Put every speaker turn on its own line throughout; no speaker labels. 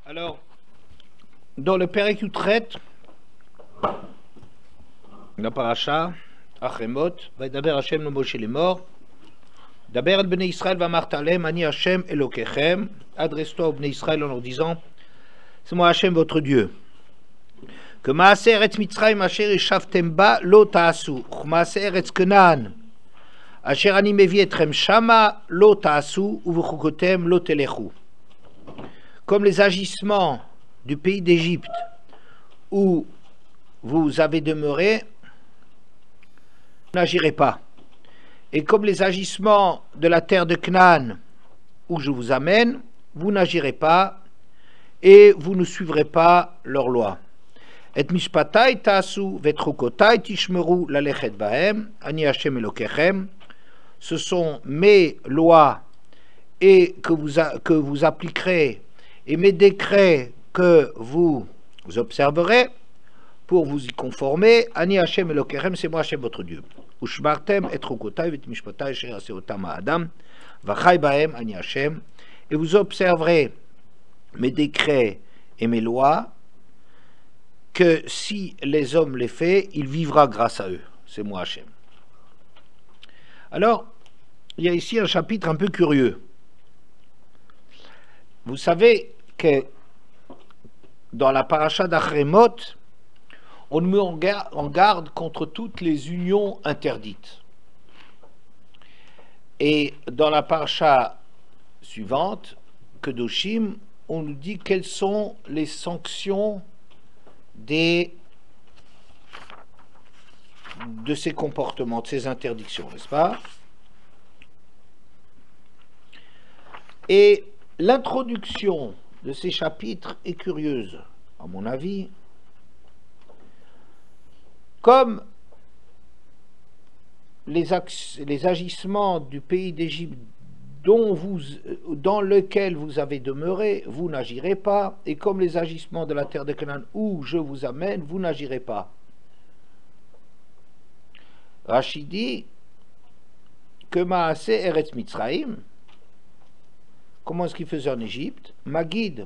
Alors, dans le Pérek Yutret, la paracha, Achemot, Vaidaber Hashem no Moshe les morts, Daber el Bnei Israël va martalem, Ani Hashem Elokechem, adresse-toi au Bnei Israël en leur disant, c'est moi Hashem votre Dieu. Que Maaseh Eretz Mitzrayim Asher Yeshavtem ba lo ta'asu, Maaseh Eretz Canaan, Asher ani mevi etrem shama lo ta'asu, uvuchukotem lo telechu. Comme les agissements du pays d'Égypte où vous avez demeuré, n'agirez pas. Et comme les agissements de la terre de Canaan où je vous amène, vous n'agirez pas et vous ne suivrez pas leurs lois. Et mishpatai ta'asu vetrukotai tishmeru lalechet bahem, ani Hashem Elokechem. Ce sont mes lois et que vous appliquerez et mes décrets que vous observerez pour vous y conformer. Ani Hashem Elokechem, c'est moi Hashem votre Dieu. Ushmartem et rukotai vet mishpatai she'aseotam ha'adam vachai bahem ani Hashem. Et vous observerez mes décrets et mes lois, que si les hommes les font, il vivra grâce à eux. C'est moi Hashem. Alors, il y a ici un chapitre un peu curieux. Vous savez que dans la paracha d'Achemot, on met en garde contre toutes les unions interdites. Et dans la paracha suivante, Kedoshim, on nous dit quelles sont les sanctions de ces comportements, de ces interdictions, n'est-ce pas? Et l'introduction de ces chapitres est curieuse, à mon avis. Comme les agissements du pays d'Égypte dans lequel vous avez demeuré, vous n'agirez pas, et comme les agissements de la terre de Canaan où je vous amène, vous n'agirez pas. Rashi dit que Maaseh Eretz Mitzrayim, comment est-ce qu'il faisait en Égypte? Magid,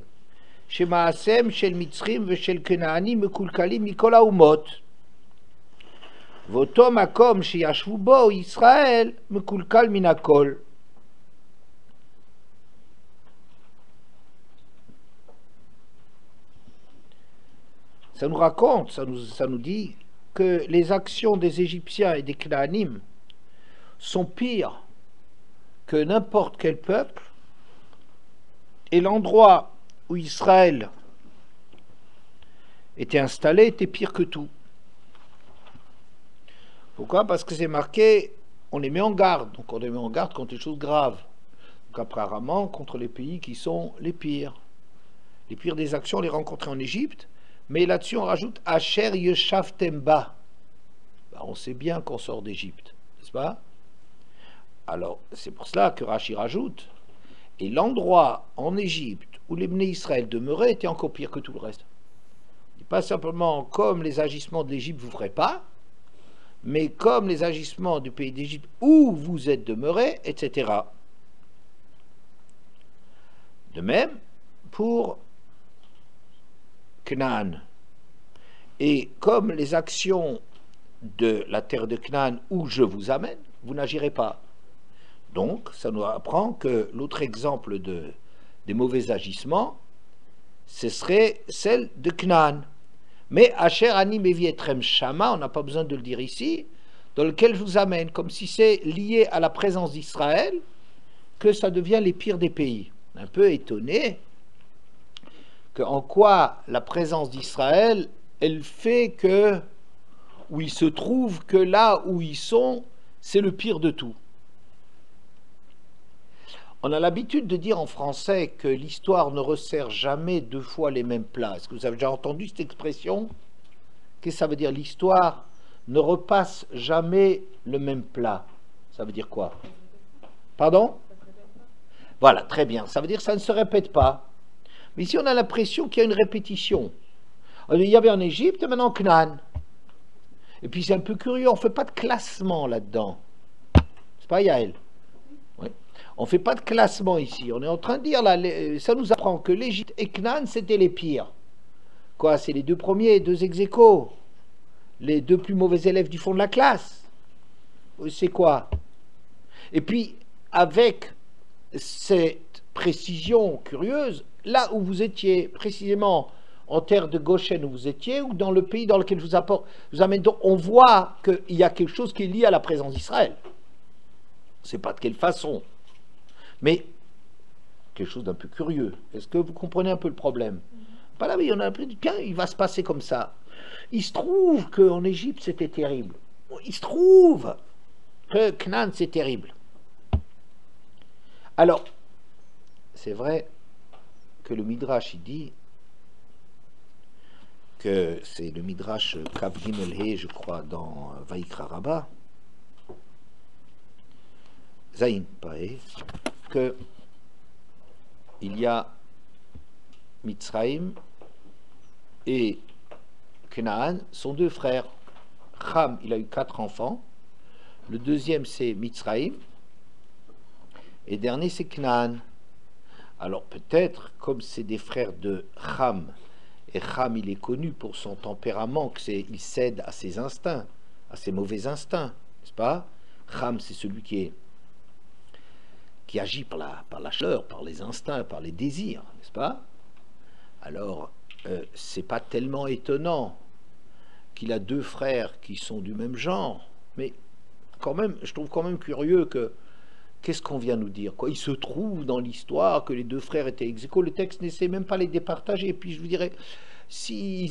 chez Maasem, chez le Mitzrim, ve chez le Kenaani, mekulkalim, mikol haumot. Voto makom, chez Yashvu bo, Israël, mekulkal minakol. Ça nous raconte, ça nous dit que les actions des Égyptiens et des Canaanim sont pires que n'importe quel peuple, et l'endroit où Israël était installé était pire que tout. Pourquoi? Parce que c'est marqué, on les met en garde, donc on les met en garde contre les choses graves. Donc apparemment contre les pays qui sont les pires. Les pires des actions, on les rencontrait en Égypte, mais là-dessus on rajoute Asher Yeshavtem ba. On sait bien qu'on sort d'Égypte, n'est-ce pas? Alors c'est pour cela que Rashi rajoute, et l'endroit en Égypte où les Bnei Israël demeuraient était encore pire que tout le reste. Pas simplement comme les agissements de l'Égypte vous ne ferez pas, mais comme les agissements du pays d'Égypte où vous êtes demeurés, etc. De même pour Canaan. Et comme les actions de la terre de Canaan où je vous amène, vous n'agirez pas. Donc, ça nous apprend que l'autre exemple des mauvais agissements, ce serait celle de Canaan. Mais Asher ani mevi etrem shama, on n'a pas besoin de le dire ici, dans lequel je vous amène, comme si c'est lié à la présence d'Israël que ça devient les pires des pays. Un peu étonné que en quoi la présence d'Israël, elle fait que où ils se trouvent, que là où ils sont, c'est le pire de tout. On a l'habitude de dire en français que l'histoire ne resserre jamais deux fois les mêmes plats. Est-ce que vous avez déjà entendu cette expression? Qu'est-ce que ça veut dire? L'histoire ne repasse jamais le même plat. Ça veut dire quoi? Pardon? Voilà, très bien. Ça veut dire que ça ne se répète pas. Mais ici, on a l'impression qu'il y a une répétition. Il y avait en Égypte, maintenant Canaan. Et puis c'est un peu curieux, on ne fait pas de classement là-dedans. C'est pas Yael? Oui. On ne fait pas de classement ici. On est en train de dire, là, ça nous apprend que l'Égypte et Canaan, c'était les pires. Quoi, c'est les deux premiers, deux ex-aequo, les deux plus mauvais élèves du fond de la classe. C'est quoi? Et puis, avec cette précision curieuse, là où vous étiez, précisément en terre de Goshen où vous étiez, ou dans le pays dans lequel je vous amène, donc on voit qu'il y a quelque chose qui est lié à la présence d'Israël. On ne sait pas de quelle façon, mais quelque chose d'un peu curieux. Est-ce que vous comprenez un peu le problème? Pas là, mais on a appris, tiens, il va se passer comme ça. Il se trouve qu'en Égypte, c'était terrible. Il se trouve que Canaan, c'est terrible. Alors, c'est vrai que le Midrash, il dit que c'est le Midrash Kav Gimel He, je crois, dans Vaikra Rabbah, Zayin, pareil, que il y a Mitzraïm et Canaan sont deux frères. Ham, il a eu 4 enfants. Le deuxième, c'est Mitzraïm. Et le dernier, c'est Canaan. Alors peut-être, comme c'est des frères de Ham, et Ham, il est connu pour son tempérament, il cède à ses instincts, à ses mauvais instincts, n'est-ce pas? Ham, c'est celui qui agit par la chaleur, par les instincts, par les désirs, n'est-ce pas? Alors, c'est pas tellement étonnant qu'il a 2 frères qui sont du même genre, mais quand même, je trouve quand même curieux que qu'est-ce qu'on vient nous dire, quoi? Il se trouve dans l'histoire que les 2 frères étaient ex-aequo, le texte n'essaie même pas les départager. Et puis je vous dirais, si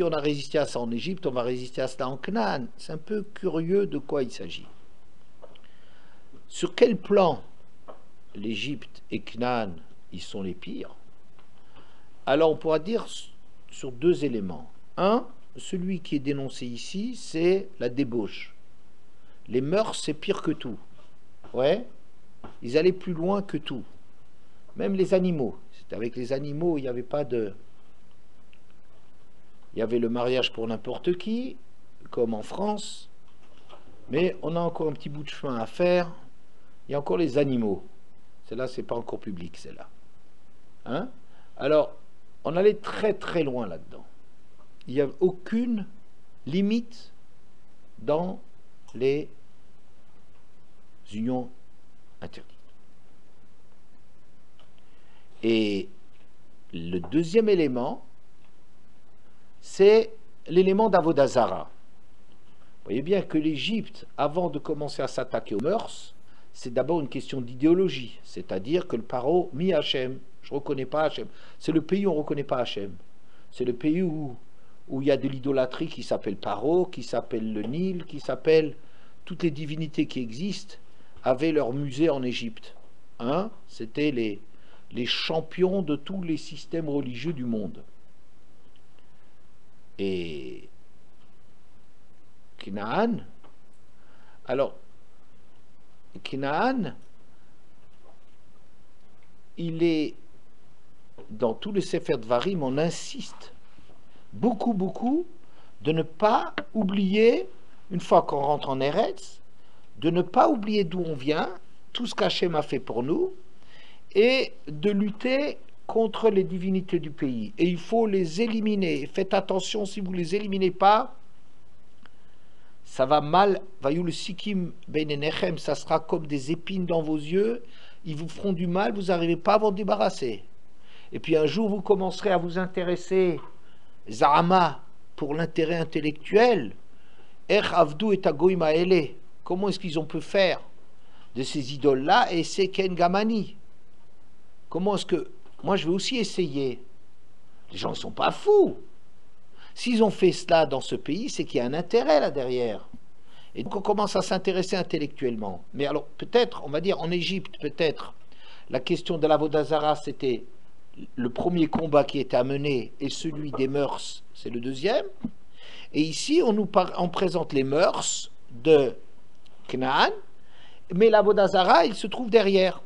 on a résisté à ça en Égypte, on va résister à cela en Canaan. C'est un peu curieux de quoi il s'agit. Sur quel plan l'Égypte et Canaan, ils sont les pires? Alors on pourra dire sur 2 éléments. Un, celui qui est dénoncé ici, c'est la débauche. Les mœurs, c'est pire que tout. Ouais, ils allaient plus loin que tout. Même les animaux. C'était avec les animaux, il n'y avait pas de... Il y avait le mariage pour n'importe qui, comme en France, mais on a encore un petit bout de chemin à faire. Il y a encore les animaux. Celle-là, c'est pas encore public, celle-là. Hein? Alors, on allait très très loin là-dedans. Il n'y a aucune limite dans les unions interdites. Et le deuxième élément, c'est l'élément d'Avodazara. Vous voyez bien que l'Égypte, avant de commencer à s'attaquer aux mœurs, c'est d'abord une question d'idéologie, c'est-à-dire que le paro mi Hachem, je ne reconnais pas Hachem. C'est le pays où on ne reconnaît pas Hachem. C'est le pays où il y a de l'idolâtrie qui s'appelle Paro, qui s'appelle le Nil, qui s'appelle toutes les divinités qui existent, avaient leur musée en Égypte. Hein? C'était les champions de tous les systèmes religieux du monde. Et Canaan, alors Canaan, il est dans tous les Sefer Dvarim, on insiste beaucoup de ne pas oublier, une fois qu'on rentre en Eretz, de ne pas oublier d'où on vient, tout ce qu'Hachem a fait pour nous, et de lutter contre les divinités du pays. Et il faut les éliminer. Faites attention, si vous ne les éliminez pas, ça va mal. Vayul sikim beinenechem, ça sera comme des épines dans vos yeux. Ils vous feront du mal, vous n'arrivez pas à vous en débarrasser. Et puis un jour, vous commencerez à vous intéresser, Zahama, pour l'intérêt intellectuel. Er avdu et agoim haele. Comment est-ce qu'ils ont pu faire de ces idoles-là et c'est Ken Gamani? Comment est-ce que... Moi, je vais aussi essayer. Les gens ne sont pas fous. S'ils ont fait cela dans ce pays, c'est qu'il y a un intérêt là derrière. Et donc, on commence à s'intéresser intellectuellement. Mais alors, peut-être, on va dire, en Égypte, peut-être, la question de l'Avodazara, c'était le premier combat qui était à mener, et celui des mœurs, c'est le deuxième. Et ici, on présente les mœurs de Canaan, mais l'Avodazara, il se trouve derrière.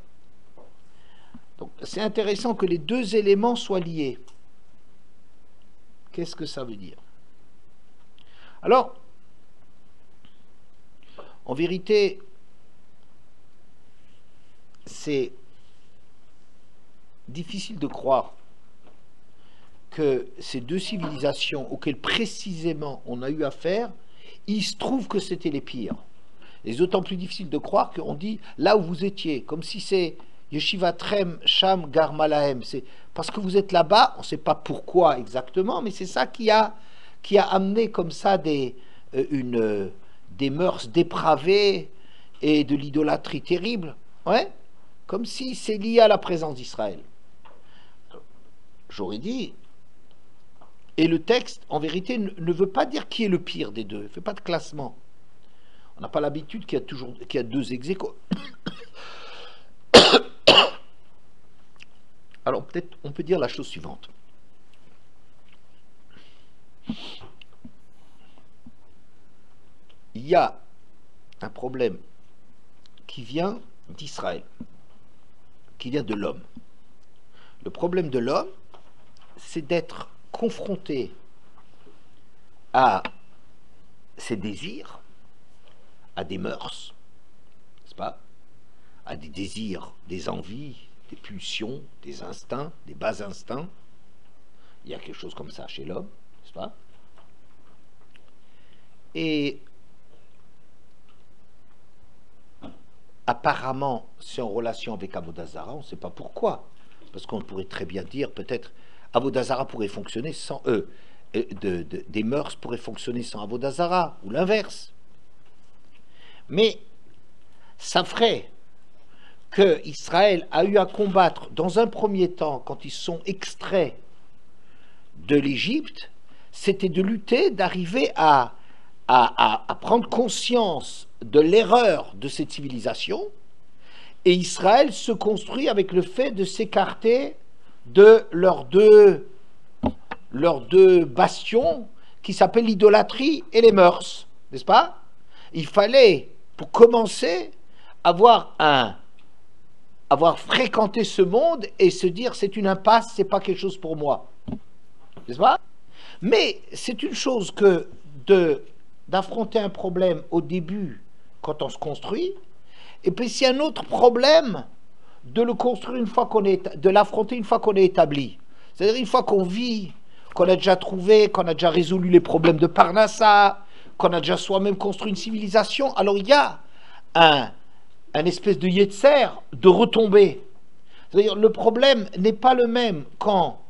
Donc, c'est intéressant que les 2 éléments soient liés. Qu'est-ce que ça veut dire? Alors, en vérité, c'est difficile de croire que ces deux civilisations auxquelles précisément on a eu affaire, il se trouve que c'était les pires. Et c'est d'autant plus difficile de croire qu'on dit là où vous étiez, comme si c'est Yeshiva Trem Sham Gar Malahem. C'est parce que vous êtes là-bas, on ne sait pas pourquoi exactement, mais c'est ça qui a amené comme ça des mœurs dépravées et de l'idolâtrie terrible. Ouais, comme si c'est lié à la présence d'Israël. J'aurais dit, et le texte, en vérité, ne veut pas dire qui est le pire des deux. Il ne fait pas de classement. On n'a pas l'habitude qu'il y a deux ex-aequo. Alors, peut-être, on peut dire la chose suivante. Il y a un problème qui vient d'Israël, qui vient de l'homme. Le problème de l'homme, c'est d'être confronté à ses désirs, à des mœurs, n'est-ce pas, à des désirs, des envies, des pulsions, des instincts, des bas instincts. Il y a quelque chose comme ça chez l'homme, n'est-ce pas? Et apparemment, c'est en relation avec Avodah Zarah, on ne sait pas pourquoi. Parce qu'on pourrait très bien dire, peut-être, Avodah Zarah pourrait fonctionner sans eux. Des mœurs pourraient fonctionner sans Avodah Zarah, ou l'inverse. Mais ça ferait que Israël a eu à combattre, dans un premier temps, quand ils sont extraits de l'Égypte, c'était de lutter, d'arriver à prendre conscience de l'erreur de cette civilisation, et Israël se construit avec le fait de s'écarter de leurs deux bastions qui s'appellent l'idolâtrie et les mœurs, n'est-ce pas? Il fallait, pour commencer, avoir fréquenté ce monde et se dire c'est une impasse, c'est pas quelque chose pour moi, n'est-ce pas? Mais c'est une chose que d'affronter un problème au début quand on se construit, et puis c'est un autre problème de le construire une fois de l'affronter une fois qu'on est établi. C'est-à-dire une fois qu'on vit, qu'on a déjà trouvé, qu'on a déjà résolu les problèmes de Parnassa, qu'on a déjà soi-même construit une civilisation, alors il y a un espèce de yetzer de retomber. C'est-à-dire le problème n'est pas le même quand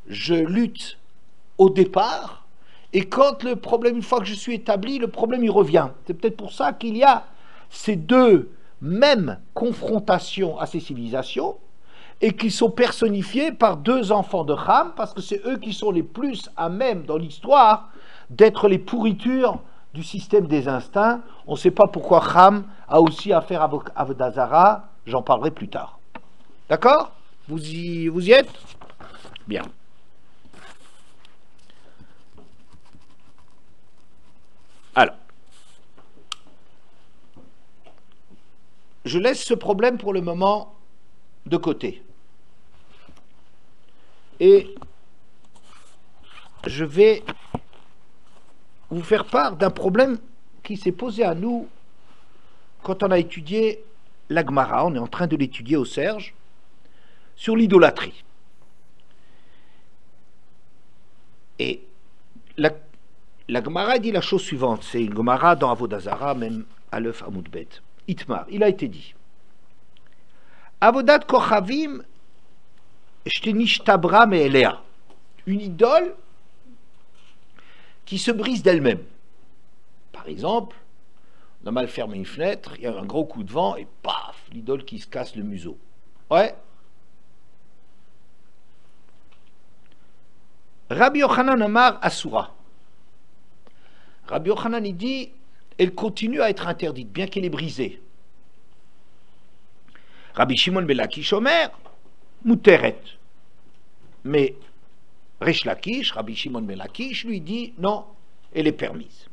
je lutte au départ et quand le problème, une fois que je suis établi, le problème il revient. C'est peut-être pour ça qu'il y a ces deux mêmes confrontations à ces civilisations et qui sont personnifiées par deux enfants de Ham, parce que c'est eux qui sont les plus à même dans l'histoire d'être les pourritures du système des instincts. On ne sait pas pourquoi Ham a aussi affaire à Avodah Zarah, j'en parlerai plus tard. D'accord? Vous y êtes? Bien. Alors, je laisse ce problème pour le moment de côté. Et je vais vous faire part d'un problème qui s'est posé à nous quand on a étudié la Gemara. On est en train de l'étudier au Serge sur l'idolâtrie. Et la Gemara dit la chose suivante. C'est une Gemara dans Avodah Zarah, même à l'œuf Amoud Bet. Itmar, il a été dit Avodat Kochavim Shtenishtabra Me'elea, une idole qui se brise d'elle-même. Par exemple, on a mal fermé une fenêtre, il y a un gros coup de vent et paf, l'idole qui se casse le museau. Ouais. Rabbi Yochanan Amar Asura. Rabbi Yochanan il dit elle continue à être interdite, bien qu'elle est brisée. Rabbi Shimon ben Lakish Omer, Muteret. Mais Resh Lakish, Rabbi Shimon ben Lakish, lui dit non, elle est permise.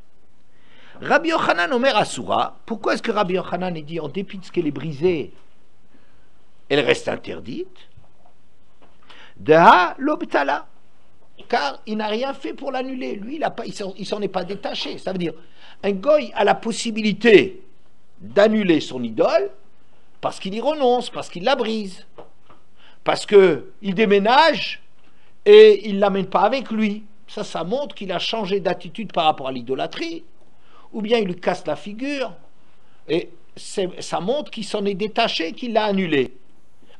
Rabbi Yochanan Omer Asura, pourquoi est-ce que Rabbi Yochanan dit en dépit de ce qu'elle est brisée, elle reste interdite? Deha Lobtala. Car il n'a rien fait pour l'annuler. Lui, il s'en est pas détaché. Ça veut dire, un goy a la possibilité d'annuler son idole parce qu'il y renonce, parce qu'il la brise, parce qu'il déménage et il ne l'amène pas avec lui. Ça montre qu'il a changé d'attitude par rapport à l'idolâtrie, ou bien il lui casse la figure, et ça montre qu'il s'en est détaché, qu'il l'a annulé.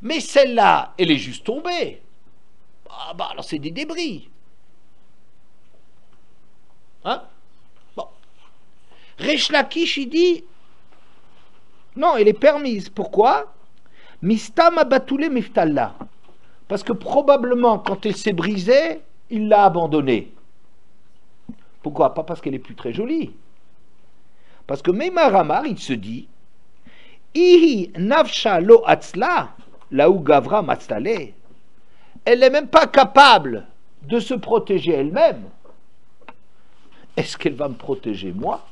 Mais celle-là, elle est juste tombée. Ah bah alors c'est des débris. Hein? Bon. Resh Lakish, il dit, non, elle est permise. Pourquoi? Mistam abatoulé miftalla. Parce que probablement, quand elle s'est brisée, il l'a abandonnée. Pourquoi? Pas parce qu'elle est plus très jolie. Parce que Meimar Amar, il se dit, Ihi nafsha lo atzla, laou gavra matztale. Elle n'est même pas capable de se protéger elle-même. Est-ce qu'elle va me protéger moi?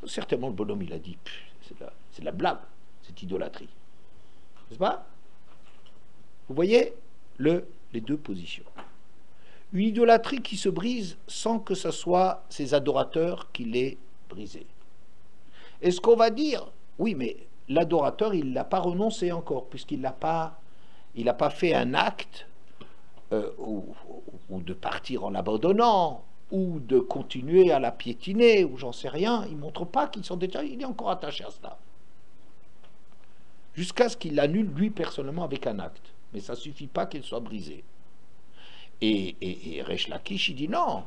Certainement le bonhomme il a dit, c'est de la blague, cette idolâtrie. N'est-ce pas? Vous voyez les deux positions. Une idolâtrie qui se brise sans que ce soit ses adorateurs qui l'aient brisée. Est-ce qu'on va dire, oui mais l'adorateur il n'a pas renoncé encore, puisqu'il n'a pas fait un acte ou de partir en l'abandonnant, ou de continuer à la piétiner, ou j'en sais rien, il ne montre pas qu'il s'en détache, il est encore attaché à cela. Jusqu'à ce qu'il l'annule lui personnellement avec un acte. Mais ça ne suffit pas qu'elle soit brisée. Et Resh Lakish, il dit non,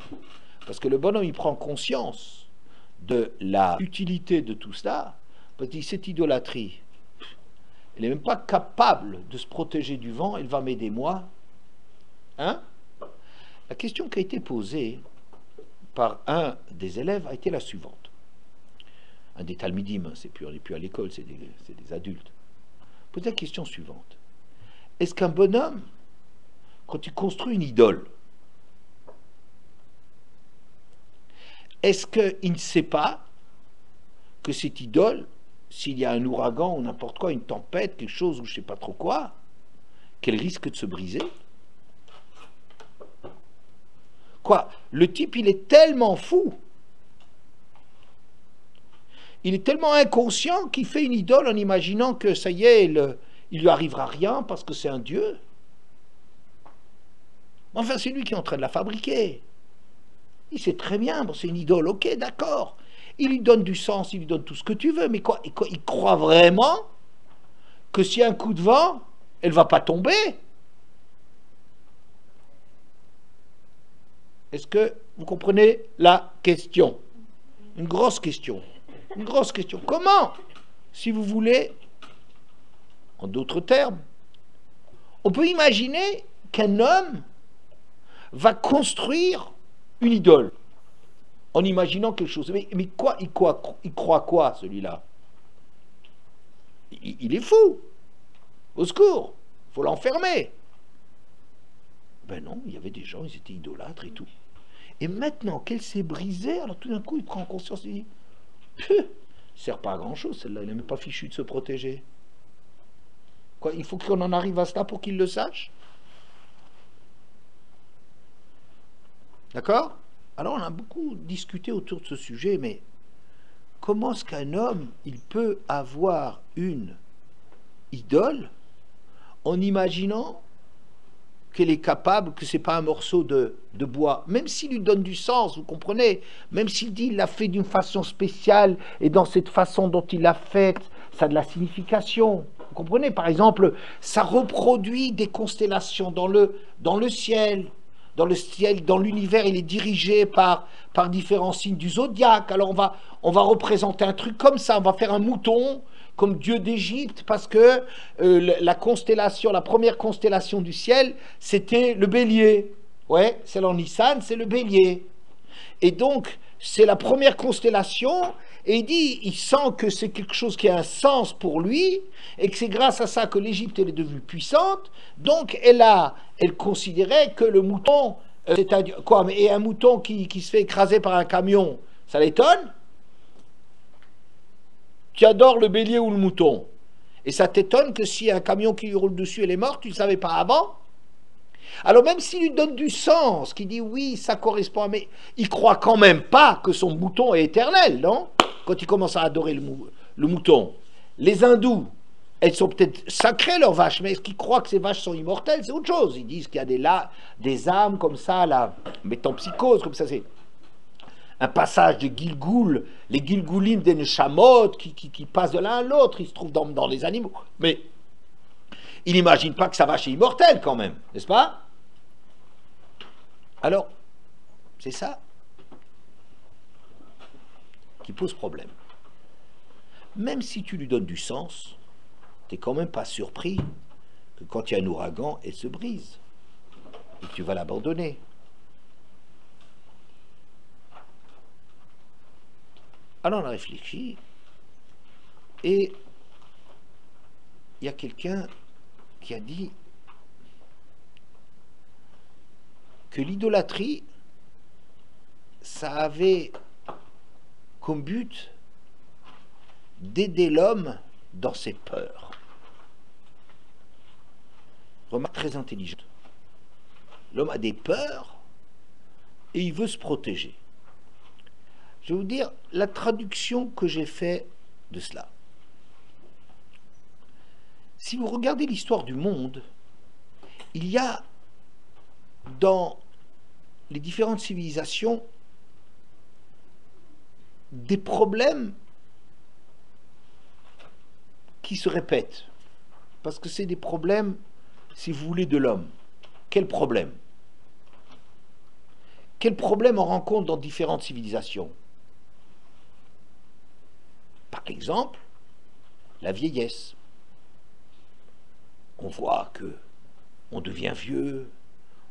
parce que le bonhomme, il prend conscience de la utilité de tout cela, parce qu'il dit, cette idolâtrie, elle n'est même pas capable de se protéger du vent, elle va m'aider moi. Hein? La question qui a été posée par un des élèves a été la suivante. Un des talmidim, on n'est plus à l'école, c'est des adultes. Posez la question suivante. Est-ce qu'un bonhomme, quand il construit une idole, est-ce qu'il ne sait pas que cette idole, s'il y a un ouragan ou n'importe quoi, une tempête, quelque chose ou je ne sais pas trop quoi, qu'elle risque de se briser? Quoi? Le type, il est tellement fou, il est tellement inconscient qu'il fait une idole en imaginant que ça y est, il lui arrivera rien parce que c'est un dieu. Enfin, c'est lui qui est en train de la fabriquer. Il sait très bien, bon, c'est une idole, ok, d'accord. Il lui donne du sens, il lui donne tout ce que tu veux, mais quoi, il croit vraiment que s'il y a un coup de vent, elle ne va pas tomber? Est-ce que vous comprenez la question? Une grosse question. Une grosse question. Comment, si vous voulez, en d'autres termes, on peut imaginer qu'un homme va construire une idole en imaginant quelque chose. Mais quoi, il croit quoi, celui-là? Il est fou. Au secours, il faut l'enfermer. Ben non, il y avait des gens, ils étaient idolâtres et tout. Et maintenant qu'elle s'est brisée, alors tout d'un coup, il prend conscience, il dit, ça ne sert pas à grand-chose, celle-là, il n'est même pas fichu de se protéger. Quoi, il faut qu'on en arrive à cela pour qu'il le sache? D'accord? Alors on a beaucoup discuté autour de ce sujet, mais comment est-ce qu'un homme, il peut avoir une idole en imaginant qu'elle est capable, que ce n'est pas un morceau de bois, même s'il lui donne du sens, vous comprenez, même s'il dit il l'a fait d'une façon spéciale, et dans cette façon dont il l'a faite, ça a de la signification. Vous comprenez, par exemple, ça reproduit des constellations dans le ciel. Dans le ciel, dans l'univers, il est dirigé par différents signes du zodiaque. Alors on va représenter un truc comme ça, on va faire un mouton comme dieu d'Égypte, parce que la première constellation du ciel, c'était le bélier. Ouais, celle en Nissan, c'est le bélier. Et donc, c'est la première constellation, et il sent que c'est quelque chose qui a un sens pour lui, et que c'est grâce à ça que l'Égypte est devenue puissante. Donc, elle considérait que le mouton, c'est-à-dire quoi, et un mouton qui se fait écraser par un camion, ça l'étonne? Tu adores le bélier ou le mouton? Et ça t'étonne que si un camion qui lui roule dessus, elle est morte, tu ne le savais pas avant? Alors même s'il lui donne du sens, qu'il dit oui, ça correspond à... Mais il croit quand même pas que son mouton est éternel, non? quand ils commencent à adorer le mouton. Les hindous, elles sont peut-être sacrées leurs vaches, mais est-ce qu'ils croient que ces vaches sont immortelles? C'est autre chose. Ils disent qu'il y a des âmes comme ça, là, mettant psychose, comme ça, c'est un passage de Gilgoul, les Gilgoulim des Neshamot qui passent de l'un à l'autre, ils se trouvent dans les animaux. Mais il n'imagine pas que sa vache est immortelle quand même, n'est-ce pas? Alors, c'est ça qui pose problème. Même si tu lui donnes du sens, tu n'es quand même pas surpris que quand il y a un ouragan, elle se brise et que tu vas l'abandonner. Alors on a réfléchi et il y a quelqu'un qui a dit que l'idolâtrie, ça avait comme but d'aider l'homme dans ses peurs. Remarque très intelligente. L'homme a des peurs et il veut se protéger. Je vais vous dire la traduction que j'ai faite de cela. Si vous regardez l'histoire du monde, il y a dans les différentes civilisations des problèmes qui se répètent, parce que c'est des problèmes, si vous voulez, de l'homme. Quel problème? Quel problème on rencontre dans différentes civilisations? Par exemple, la vieillesse. On voit que on devient vieux,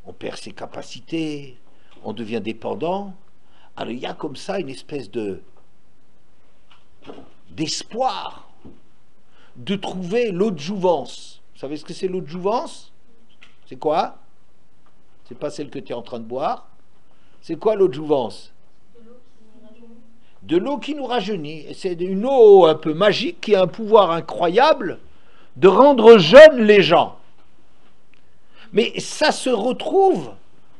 on perd ses capacités, on devient dépendant. Alors il y a comme ça une espèce d'espoir de trouver l'eau de jouvence. Vous savez ce que c'est l'eau de jouvence? C'est quoi? C'est pas celle que tu es en train de boire. C'est quoi l'eau de jouvence? De l'eau qui nous rajeunit. C'est une eau un peu magique qui a un pouvoir incroyable de rendre jeunes les gens. Mais ça se retrouve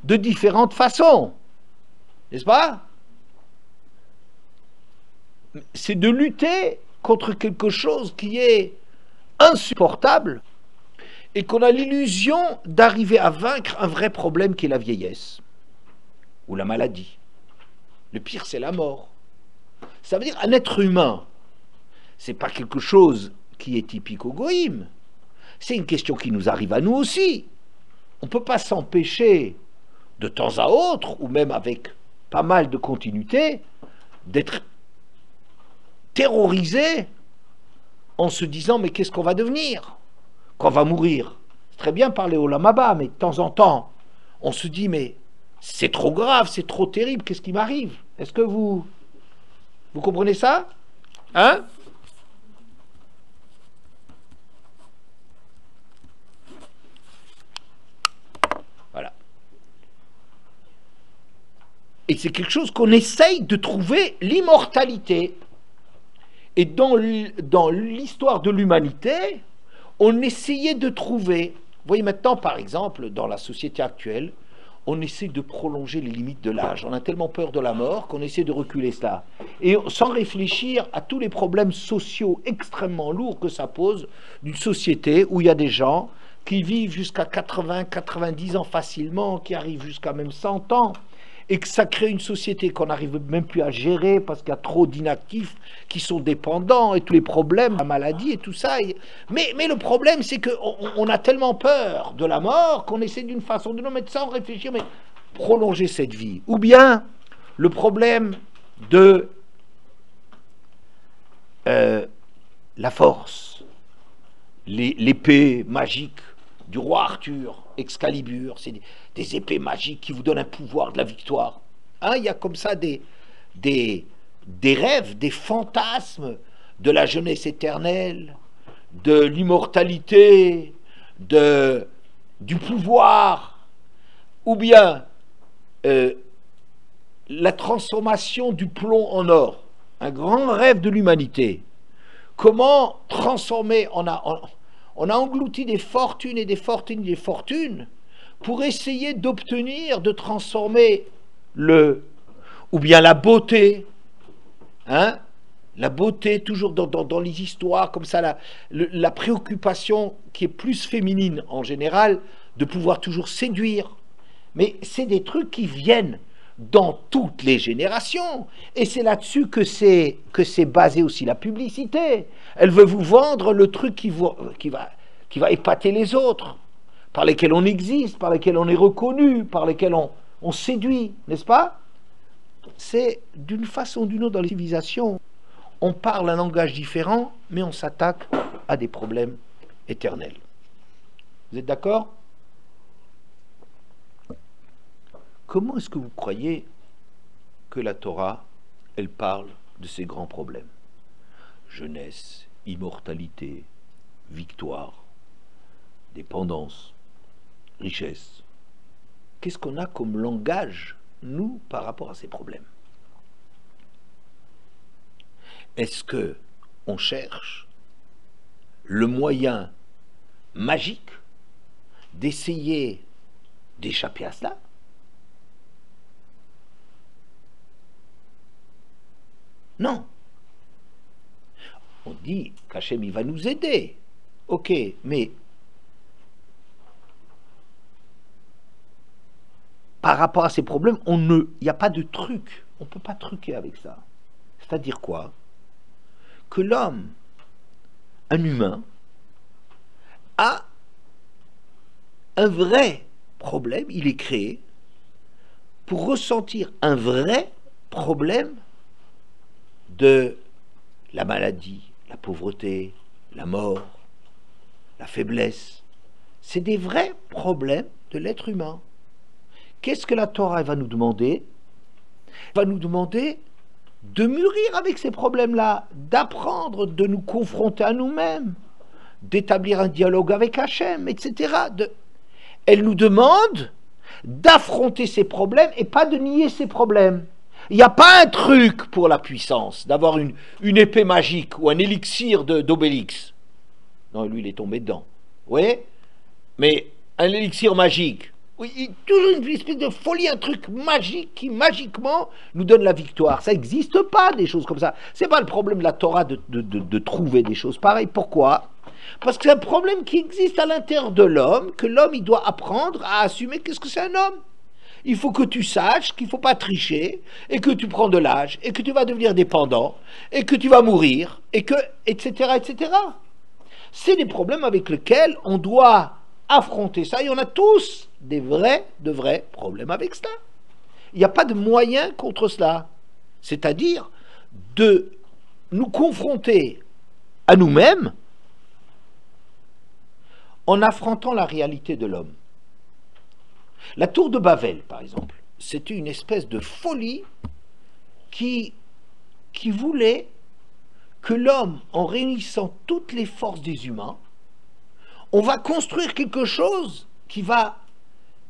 de différentes façons. N'est-ce pas? C'est de lutter contre quelque chose qui est insupportable et qu'on a l'illusion d'arriver à vaincre un vrai problème qui est la vieillesse ou la maladie. Le pire, c'est la mort. Ça veut dire un être humain, c'est pas quelque chose qui est typique au goïm. C'est une question qui nous arrive à nous aussi. On ne peut pas s'empêcher de temps à autre, ou même avec pas mal de continuité, d'être terrorisé en se disant mais qu'est-ce qu'on va devenir quand on va mourir? C'est très bien parler au lamaba, mais de temps en temps, on se dit mais c'est trop grave, c'est trop terrible, qu'est-ce qui m'arrive? Est-ce que vous comprenez ça? Hein? Voilà. Et c'est quelque chose qu'on essaye de trouver l'immortalité. Et dans l'histoire de l'humanité, on essayait de trouver, vous voyez maintenant par exemple, dans la société actuelle, on essaie de prolonger les limites de l'âge. On a tellement peur de la mort qu'on essaie de reculer cela. Et sans réfléchir à tous les problèmes sociaux extrêmement lourds que ça pose d'une société où il y a des gens qui vivent jusqu'à 80, 90 ans facilement, qui arrivent jusqu'à même 100 ans, et que ça crée une société qu'on n'arrive même plus à gérer parce qu'il y a trop d'inactifs qui sont dépendants et tous les problèmes, la maladie et tout ça. Mais le problème, c'est qu'on a tellement peur de la mort qu'on essaie d'une façon de nous mettre sans réfléchir, mais prolonger cette vie. Ou bien le problème de la force, l'épée magique du roi Arthur, Excalibur, c'est des épées magiques qui vous donnent un pouvoir de la victoire. Hein, il y a comme ça des rêves, des fantasmes de la jeunesse éternelle, de l'immortalité, du pouvoir, ou bien la transformation du plomb en or, un grand rêve de l'humanité. Comment transformer, on a englouti des fortunes et des fortunes et des fortunes pour essayer d'obtenir, de transformer ou bien la beauté, hein, la beauté, toujours dans les histoires, comme ça, la préoccupation qui est plus féminine en général, de pouvoir toujours séduire. Mais c'est des trucs qui viennent dans toutes les générations. Et c'est là-dessus que c'est basé aussi la publicité. Elle veut vous vendre le truc qui va épater les autres, par lesquels on existe, par lesquels on est reconnu, par lesquels on séduit, n'est-ce pas? C'est d'une façon ou d'une autre dans les civilisations. On parle un langage différent, mais on s'attaque à des problèmes éternels. Vous êtes d'accord? Comment est-ce que vous croyez que la Torah, elle parle de ces grands problèmes? Jeunesse, immortalité, victoire, dépendance, richesse. Qu'est-ce qu'on a comme langage, nous, par rapport à ces problèmes? Est-ce que on cherche le moyen magique d'essayer d'échapper à cela? Non. On dit qu'Hachem, il va nous aider. Ok, mais par rapport à ces problèmes, il n'y a pas de truc. On ne peut pas truquer avec ça. C'est-à-dire quoi? Que l'homme, un humain, a un vrai problème, il est créé pour ressentir un vrai problème de la maladie, la pauvreté, la mort, la faiblesse. C'est des vrais problèmes de l'être humain. Qu'est-ce que la Torah va nous demander? Elle va nous demander de mûrir avec ces problèmes-là, d'apprendre, de nous confronter à nous-mêmes, d'établir un dialogue avec Hachem, etc. Elle nous demande d'affronter ces problèmes et pas de nier ces problèmes. Il n'y a pas un truc pour la puissance, d'avoir une épée magique ou un élixir d'Obélix. Non, lui, il est tombé dedans. Oui, mais un élixir magique. Oui, toujours une espèce de folie, un truc magique qui, magiquement, nous donne la victoire. Ça n'existe pas, des choses comme ça. C'est pas le problème de la Torah de trouver des choses pareilles. Pourquoi? Parce que c'est un problème qui existe à l'intérieur de l'homme, que l'homme, il doit apprendre à assumer qu'est-ce que c'est un homme. Il faut que tu saches qu'il ne faut pas tricher, et que tu prends de l'âge, et que tu vas devenir dépendant, et que tu vas mourir, et que, etc., etc. C'est des problèmes avec lesquels on doit affronter ça, et on a tous de vrais problèmes avec cela. Il n'y a pas de moyen contre cela. C'est-à-dire de nous confronter à nous-mêmes en affrontant la réalité de l'homme. La tour de Babel, par exemple, c'était une espèce de folie qui voulait que l'homme, en réunissant toutes les forces des humains, on va construire quelque chose qui va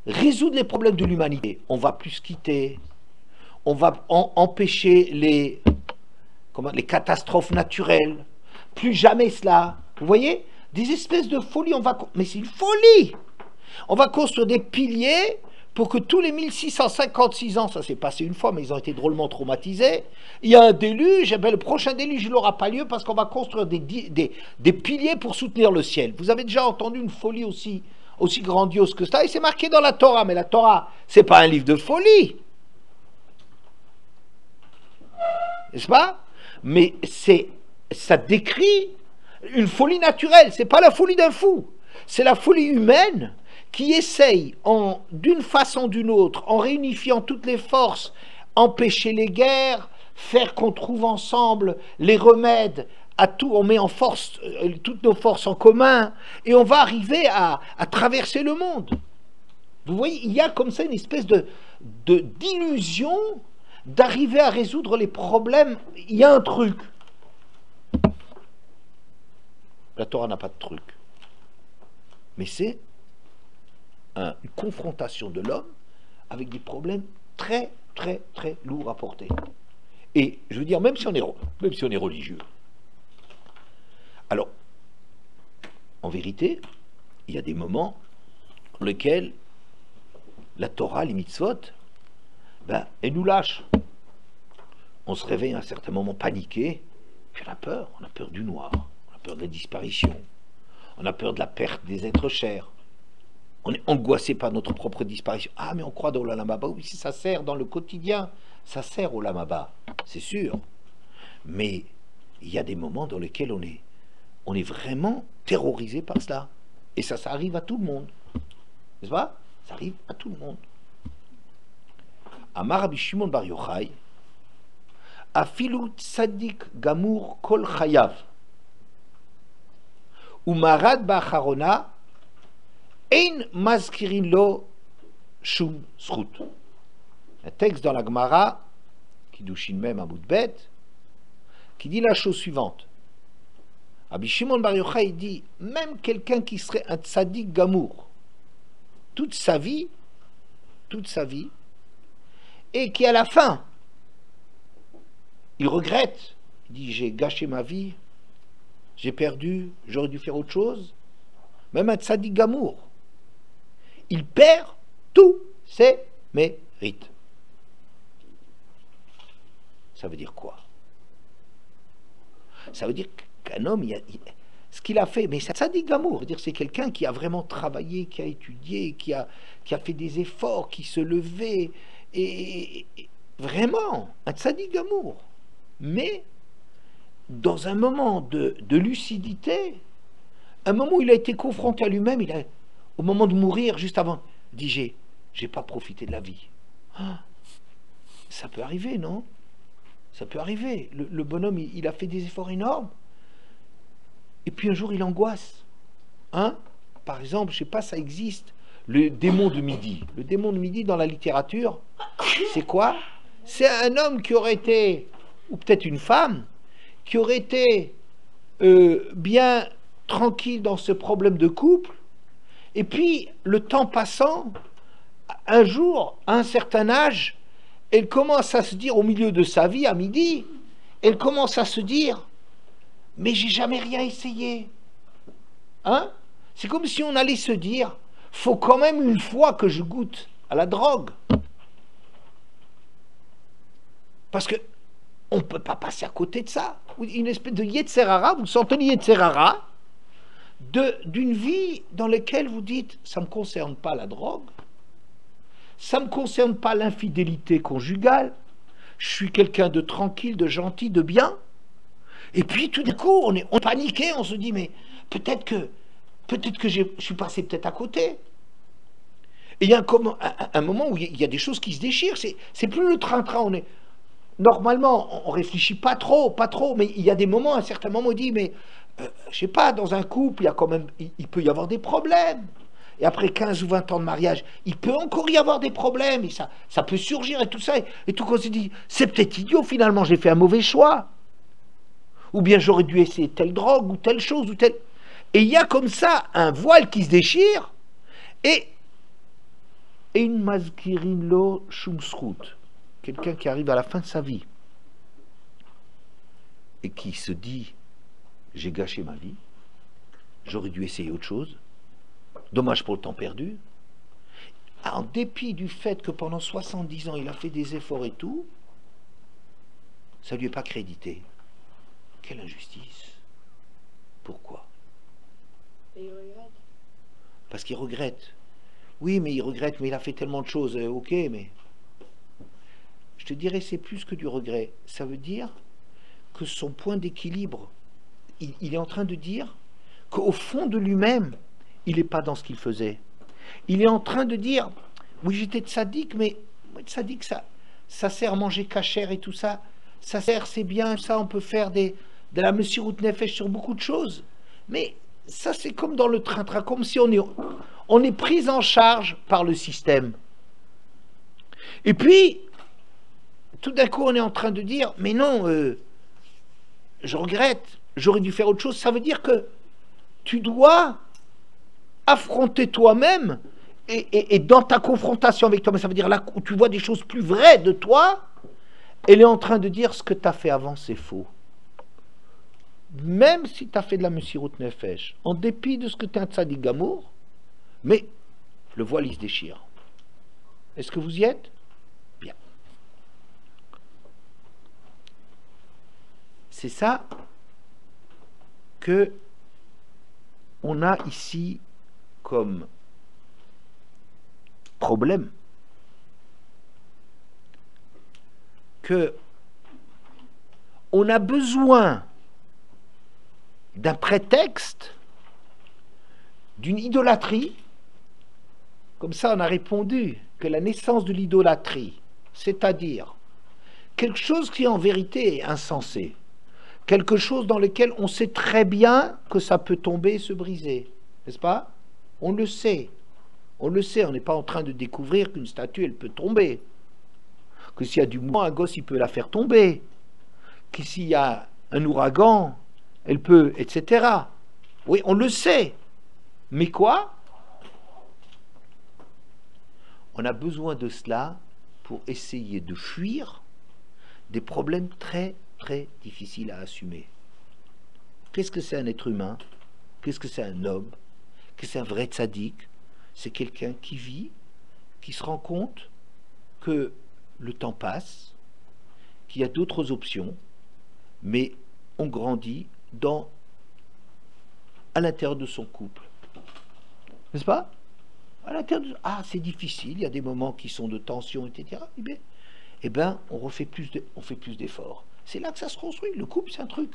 résoudre les problèmes de l'humanité. On va plus se quitter, on va empêcher les catastrophes naturelles, plus jamais cela. Vous voyez, des espèces de folies, mais c'est une folie. On va construire des piliers pour que tous les 1656 ans, ça s'est passé une fois, mais ils ont été drôlement traumatisés, il y a un déluge, et bien le prochain déluge, il n'aura pas lieu parce qu'on va construire des piliers pour soutenir le ciel. Vous avez déjà entendu une folie aussi grandiose que ça, et c'est marqué dans la Torah, mais la Torah, c'est pas un livre de folie. N'est-ce pas? Mais ça décrit une folie naturelle, c'est pas la folie d'un fou, c'est la folie humaine qui essaye, d'une façon ou d'une autre, en réunifiant toutes les forces, empêcher les guerres, faire qu'on trouve ensemble les remèdes à tout, on met en force toutes nos forces en commun, et on va arriver à traverser le monde. Vous voyez, il y a comme ça une espèce d'illusion d'arriver à résoudre les problèmes. Il y a un truc. La Torah n'a pas de truc. Mais c'est une confrontation de l'homme avec des problèmes très, très, très lourds à porter. Et je veux dire, même si on est religieux. Alors, en vérité, il y a des moments dans lesquels la Torah, les mitzvot, elle nous lâche. On se réveille à un certain moment paniqué, Puis on a peur du noir, on a peur de la disparition, on a peur de la perte des êtres chers. On est angoissé par notre propre disparition. Ah, mais on croit dans l'Olam Haba. Oui, ça sert dans le quotidien, ça sert au Olam Haba, c'est sûr. Mais il y a des moments dans lesquels on est vraiment terrorisé par cela. Et ça arrive à tout le monde. N'est-ce pas? Ça arrive à tout le monde. Amar Rabbi Shimon Bar Yochai, Afilu tzadik gamour kol chayav, umarad ba'acharona, ein mazkirin lo shum zchut. Un texte dans la Gemara, qui douchine même à bout de bête, qui dit la chose suivante. Rabbi Shimon Bar Yochai dit, même quelqu'un qui serait un tzadik gamour, toute sa vie, et qui à la fin, il regrette, il dit j'ai gâché ma vie, j'ai perdu, j'aurais dû faire autre chose. Même un tzadik gamour, il perd tous ses mérites. Ça veut dire quoi? Ça veut dire qu'un homme, ce qu'il a fait, mais ça tzadik gamour, c'est quelqu'un qui a vraiment travaillé, qui a étudié, qui a fait des efforts, qui se levait, et vraiment, un tzadik gamour. Mais dans un moment de lucidité, un moment où il a été confronté à lui-même, au moment de mourir, juste avant, il dit j'ai pas profité de la vie. Ah, ça peut arriver, non? Ça peut arriver. Le bonhomme, il a fait des efforts énormes. Et puis un jour, il angoisse. Hein? Par exemple, je sais pas, ça existe. Le démon de midi. Le démon de midi, dans la littérature, c'est quoi? C'est un homme qui aurait été, ou peut-être une femme, qui aurait été bien tranquille dans ce problème de couple. Et puis, le temps passant, un jour, à un certain âge, elle commence à se dire, au milieu de sa vie, à midi, elle commence à se dire, mais j'ai jamais rien essayé. Hein? C'est comme si on allait se dire, faut quand même une fois que je goûte à la drogue. Parce que on ne peut pas passer à côté de ça. Une espèce de Yetzerara, vous sentez le Yetzerara d'une vie dans laquelle vous dites, ça ne me concerne pas la drogue, ça ne me concerne pas l'infidélité conjugale, je suis quelqu'un de tranquille, de gentil, de bien. Et puis tout d'un coup, on est paniqué, on se dit, mais peut-être que je suis passé peut-être à côté. Et il y a un moment où il y a des choses qui se déchirent, c'est plus le train-train, normalement, on réfléchit pas trop, mais il y a des moments, à un certain moment, on dit, mais je sais pas, dans un couple, il peut y avoir des problèmes. Et après 15 ou 20 ans de mariage, il peut encore y avoir des problèmes, et ça peut surgir, et tout ça, et tout qu'on se dit, c'est peut-être idiot, finalement, j'ai fait un mauvais choix. Ou bien j'aurais dû essayer telle drogue, ou telle chose, ou telle... Et il y a comme ça un voile qui se déchire, et une mazkirin lo shumsrut, quelqu'un qui arrive à la fin de sa vie, et qui se dit, j'ai gâché ma vie, j'aurais dû essayer autre chose, dommage pour le temps perdu. En dépit du fait que pendant 70 ans, il a fait des efforts et tout, ça ne lui est pas crédité. Quelle injustice. Pourquoi?
Et il regrette.
Parce qu'il regrette. Oui, mais il regrette, mais il a fait tellement de choses. Ok, mais... Je te dirais, c'est plus que du regret. Ça veut dire que son point d'équilibre, il est en train de dire qu'au fond de lui-même, il n'est pas dans ce qu'il faisait. Il est en train de dire, oui, j'étais tzaddik, mais tzaddik, ça sert à manger cachère et tout ça. Ça sert, c'est bien, ça, on peut faire de la Messirut Nefesh sur beaucoup de choses. Mais ça, c'est comme dans le train-train, comme si on est pris en charge par le système. Et puis, tout d'un coup, on est en train de dire, mais non, je regrette, j'aurais dû faire autre chose. Ça veut dire que tu dois affronter toi-même et dans ta confrontation avec toi-même, ça veut dire là où tu vois des choses plus vraies de toi, elle est en train de dire ce que tu as fait avant, c'est faux. Même si tu as fait de la Messirut Nefesh, en dépit de ce que tu es un tzaddik gamour, mais le voile il se déchire. Est-ce que vous y êtes? Bien. c'est ça que on a ici comme problème, que on a besoin d'un prétexte, d'une idolâtrie. Comme ça, on a répondu que la naissance de l'idolâtrie, c'est-à-dire quelque chose qui en vérité est insensé, quelque chose dans lequel on sait très bien que ça peut tomber et se briser, n'est-ce pas? On le sait, on n'est pas en train de découvrir qu'une statue, elle peut tomber, que s'il y a du mouvement, un gosse, il peut la faire tomber, que s'il y a un ouragan, elle peut, etc. Oui, on le sait, mais quoi? On a besoin de cela pour essayer de fuir des problèmes très, très difficiles à assumer. Qu'est-ce que c'est un être humain? Qu'est-ce que c'est un homme? Qu'est-ce que c'est un vrai tzaddik? C'est quelqu'un qui vit, qui se rend compte que le temps passe, qu'il y a d'autres options, mais on grandit à l'intérieur de son couple. N'est-ce pas? À l'intérieur de... Ah, c'est difficile, il y a des moments qui sont de tension, etc. Eh bien, on fait plus d'efforts. C'est là que ça se construit. Le couple, c'est un truc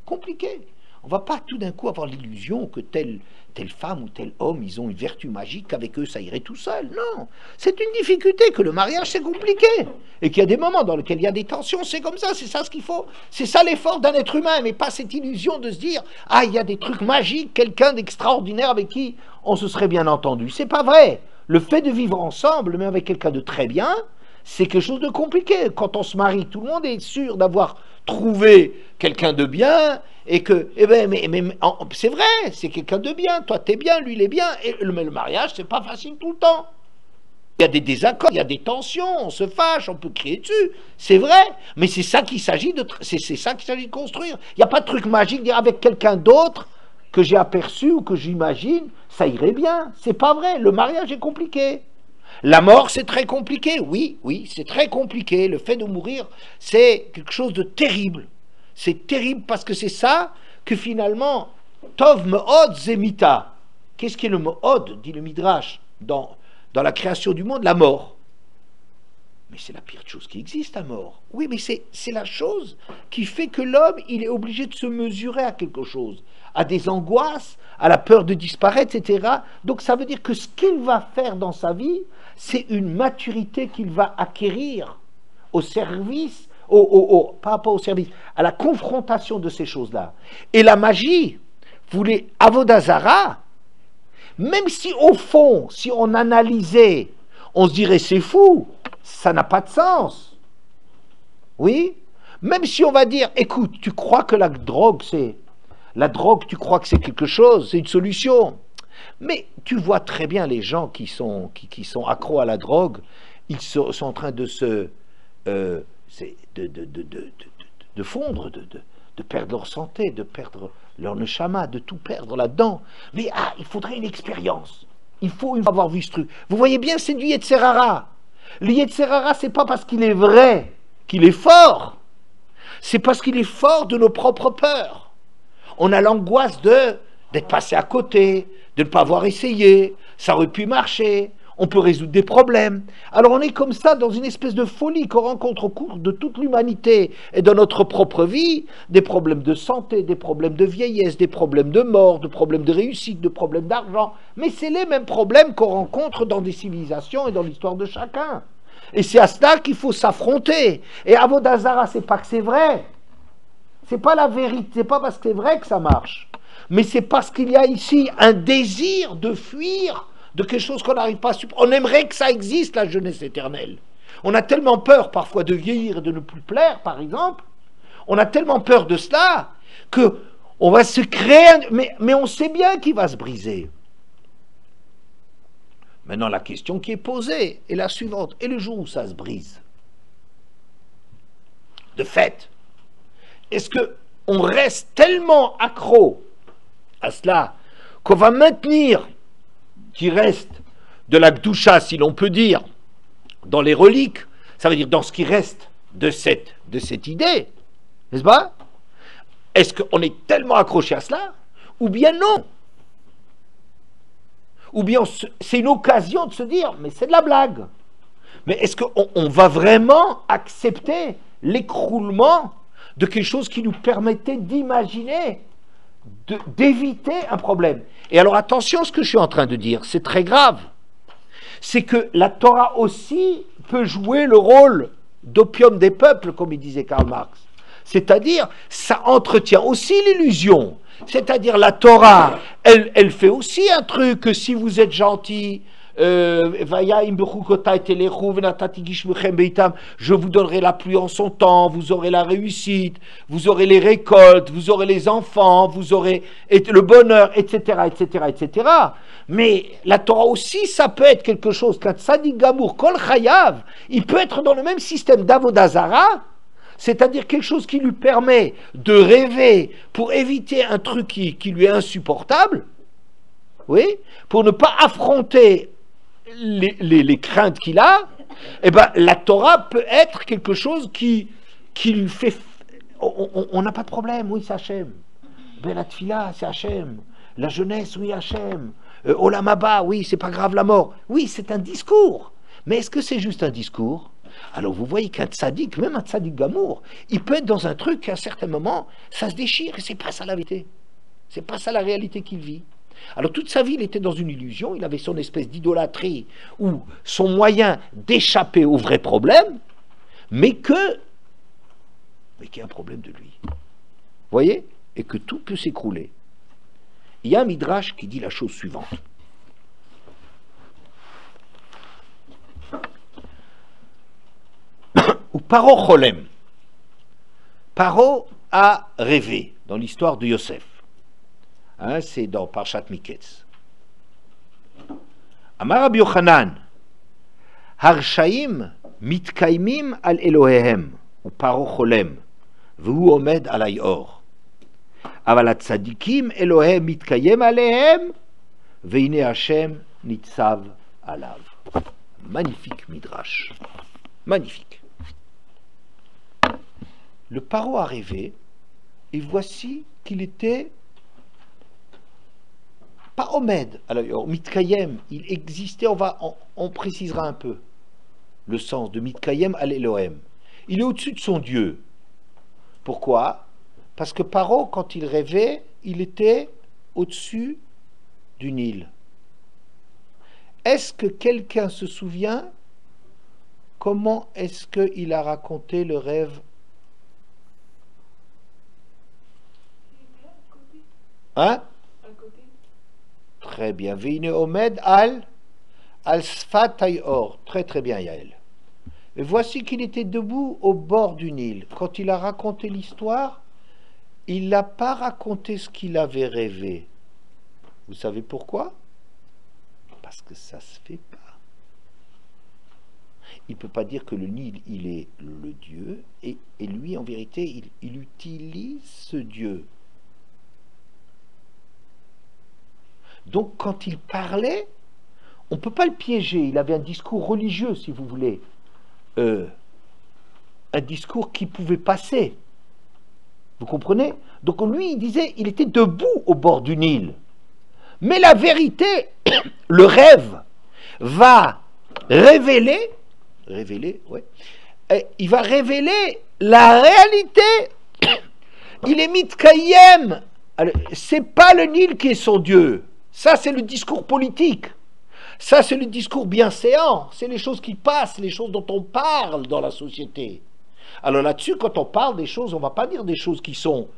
compliqué. On ne va pas tout d'un coup avoir l'illusion que telle femme ou tel homme, ils ont une vertu magique, qu'avec eux, ça irait tout seul. Non, c'est une difficulté, que le mariage, c'est compliqué. Et qu'il y a des moments dans lesquels il y a des tensions, c'est comme ça, c'est ça ce qu'il faut. C'est ça l'effort d'un être humain, mais pas cette illusion de se dire « Ah, il y a des trucs magiques, quelqu'un d'extraordinaire avec qui on se serait bien entendu. » C'est pas vrai. Le fait de vivre ensemble, même avec quelqu'un de très bien, c'est quelque chose de compliqué. Quand on se marie, tout le monde est sûr d'avoir trouvé quelqu'un de bien et que, c'est vrai, c'est quelqu'un de bien. Toi, t'es bien, lui, il est bien. Mais le mariage, c'est pas facile tout le temps. Il y a des désaccords, il y a des tensions, on se fâche, on peut crier dessus. C'est vrai, mais c'est ça qu'il s'agit de, c'est ça qu'il s'agit de construire. Il n'y a pas de truc magique dire avec quelqu'un d'autre que j'ai aperçu ou que j'imagine, ça irait bien. C'est pas vrai. Le mariage est compliqué. La mort, c'est très compliqué. Oui, c'est très compliqué. Le fait de mourir, c'est quelque chose de terrible. C'est terrible parce que c'est ça que finalement, Tov Me'od Zemita. Qu'est-ce qui est le Me'od, dit le Midrash, dans la création du monde? La mort. Mais c'est la pire chose qui existe, la mort. Oui, mais c'est la chose qui fait que l'homme, il est obligé de se mesurer à quelque chose, à des angoisses, à la peur de disparaître, etc. Donc ça veut dire que ce qu'il va faire dans sa vie, c'est une maturité qu'il va acquérir au service, pas au service, à la confrontation de ces choses-là. Et la magie, vous voulez, Avodazara, même si au fond, si on analysait, on se dirait c'est fou, ça n'a pas de sens. Oui? Même si on va dire, écoute, tu crois que la drogue, tu crois que c'est quelque chose, c'est une solution. Mais tu vois très bien les gens qui sont accros à la drogue, ils sont en train de fondre, de perdre leur santé, de perdre leur neshama, de tout perdre là-dedans. Mais il faudrait une expérience. Il faut avoir vu ce truc. Vous voyez bien, c'est du Yetzer Hara. Le Yetzer Hara, c'est pas parce qu'il est vrai qu'il est fort. C'est parce qu'il est fort de nos propres peurs. On a l'angoisse d'être passé à côté, de ne pas avoir essayé, ça aurait pu marcher, on peut résoudre des problèmes. Alors on est comme ça dans une espèce de folie qu'on rencontre au cours de toute l'humanité et dans notre propre vie, des problèmes de santé, des problèmes de vieillesse, des problèmes de mort, des problèmes de réussite, des problèmes d'argent. Mais c'est les mêmes problèmes qu'on rencontre dans des civilisations et dans l'histoire de chacun. Et c'est à cela qu'il faut s'affronter. Et Avodazara, c'est pas que c'est vrai. C'est pas la vérité, c'est pas parce que c'est vrai que ça marche. Mais c'est parce qu'il y a ici un désir de fuir de quelque chose qu'on n'arrive pas à supporter. On aimerait que ça existe, la jeunesse éternelle. On a tellement peur parfois de vieillir et de ne plus plaire, par exemple. On a tellement peur de cela que on va se créer, mais on sait bien qu'il va se briser. Maintenant, la question qui est posée est la suivante. Et le jour où ça se brise? De fait, est-ce qu'on reste tellement accro à cela qu'on va maintenir qu'il reste de la Gdusha, si l'on peut dire, dans les reliques, ça veut dire dans ce qui reste de cette idée, n'est-ce pas? est-ce qu'on est tellement accroché à cela? Ou bien non? Ou bien c'est une occasion de se dire, mais c'est de la blague. Mais est-ce qu'on va vraiment accepter l'écroulement de quelque chose qui nous permettait d'imaginer, d'éviter un problème? Et alors attention, ce que je suis en train de dire, c'est très grave. C'est que la Torah aussi peut jouer le rôle d'opium des peuples, comme il disait Karl Marx. C'est-à-dire, ça entretient aussi l'illusion. C'est-à-dire, la Torah, elle fait aussi un truc que si vous êtes gentil, je vous donnerai la pluie en son temps, vous aurez la réussite, vous aurez les récoltes, vous aurez les enfants, vous aurez le bonheur, etc., etc., etc. Mais la Torah aussi, ça peut être quelque chose qu'un tzadik gamour, kol chayav, il peut être dans le même système d'avodah zara, c'est-à-dire quelque chose qui lui permet de rêver pour éviter un truc qui lui est insupportable, oui, pour ne pas affronter les craintes qu'il a. Eh ben, la Torah peut être quelque chose qui lui fait... On n'a pas de problème, oui, c'est Hachem. Ben, la tfila, c'est Hachem. La jeunesse, oui, Hachem. Olam Haba, oui, c'est pas grave la mort. Oui, c'est un discours. Mais est-ce que c'est juste un discours? Alors vous voyez qu'un tzaddik, même un tzaddik gamour, il peut être dans un truc qu'à un certain moment, ça se déchire et c'est pas ça la vérité. C'est pas ça la réalité qu'il vit. Alors toute sa vie, il était dans une illusion, il avait son espèce d'idolâtrie ou son moyen d'échapper au vrai problème, mais qu'il y a un problème de lui. Vous voyez? Et que tout peut s'écrouler. Il y a un midrash qui dit la chose suivante. Ou Paro Cholem. Paro a rêvé dans l'histoire de Yosef. Hein, c'est dans Parshat Miketz. Amar Rabbi Yochanan, Harshaim mitkaimim al Elohehem, ou Paro Cholem, v'hu omed alay or. Aval hatzadikim Elohem mitkayem alehem, ve'ine Hashem nitzav alav. Magnifique midrash. Magnifique. Le paro a rêvé, et voici qu'il était pas Omed, alors Mitkayem, il existait, on précisera un peu le sens de Mitkayem al Elohem. Il est au-dessus de son Dieu. Pourquoi? Parce que Paro, quand il rêvait, il était au-dessus du Nil. Est-ce que quelqu'un se souvient comment est-ce qu'il a raconté le rêve? Hein? Très bien. Veine omed al sfat or. Très très bien, Yael. Et voici qu'il était debout au bord du Nil. Quand il a raconté l'histoire, il n'a pas raconté ce qu'il avait rêvé. Vous savez pourquoi? Parce que ça se fait pas. Il ne peut pas dire que le Nil, il est le Dieu, et lui, en vérité, il utilise ce Dieu. Donc, quand il parlait, on ne peut pas le piéger. Il avait un discours religieux, si vous voulez. Un discours qui pouvait passer. Vous comprenez? Donc, lui, il disait, il était debout au bord du Nil. Mais la vérité, le rêve, va révéler, ouais, il va révéler la réalité. Il est mitkayem. C'est pas le Nil qui est son Dieu. Ça, c'est le discours politique. Ça, c'est le discours bienséant. C'est les choses qui passent, les choses dont on parle dans la société. Alors là-dessus, quand on parle des choses, on ne va pas dire des choses qui sont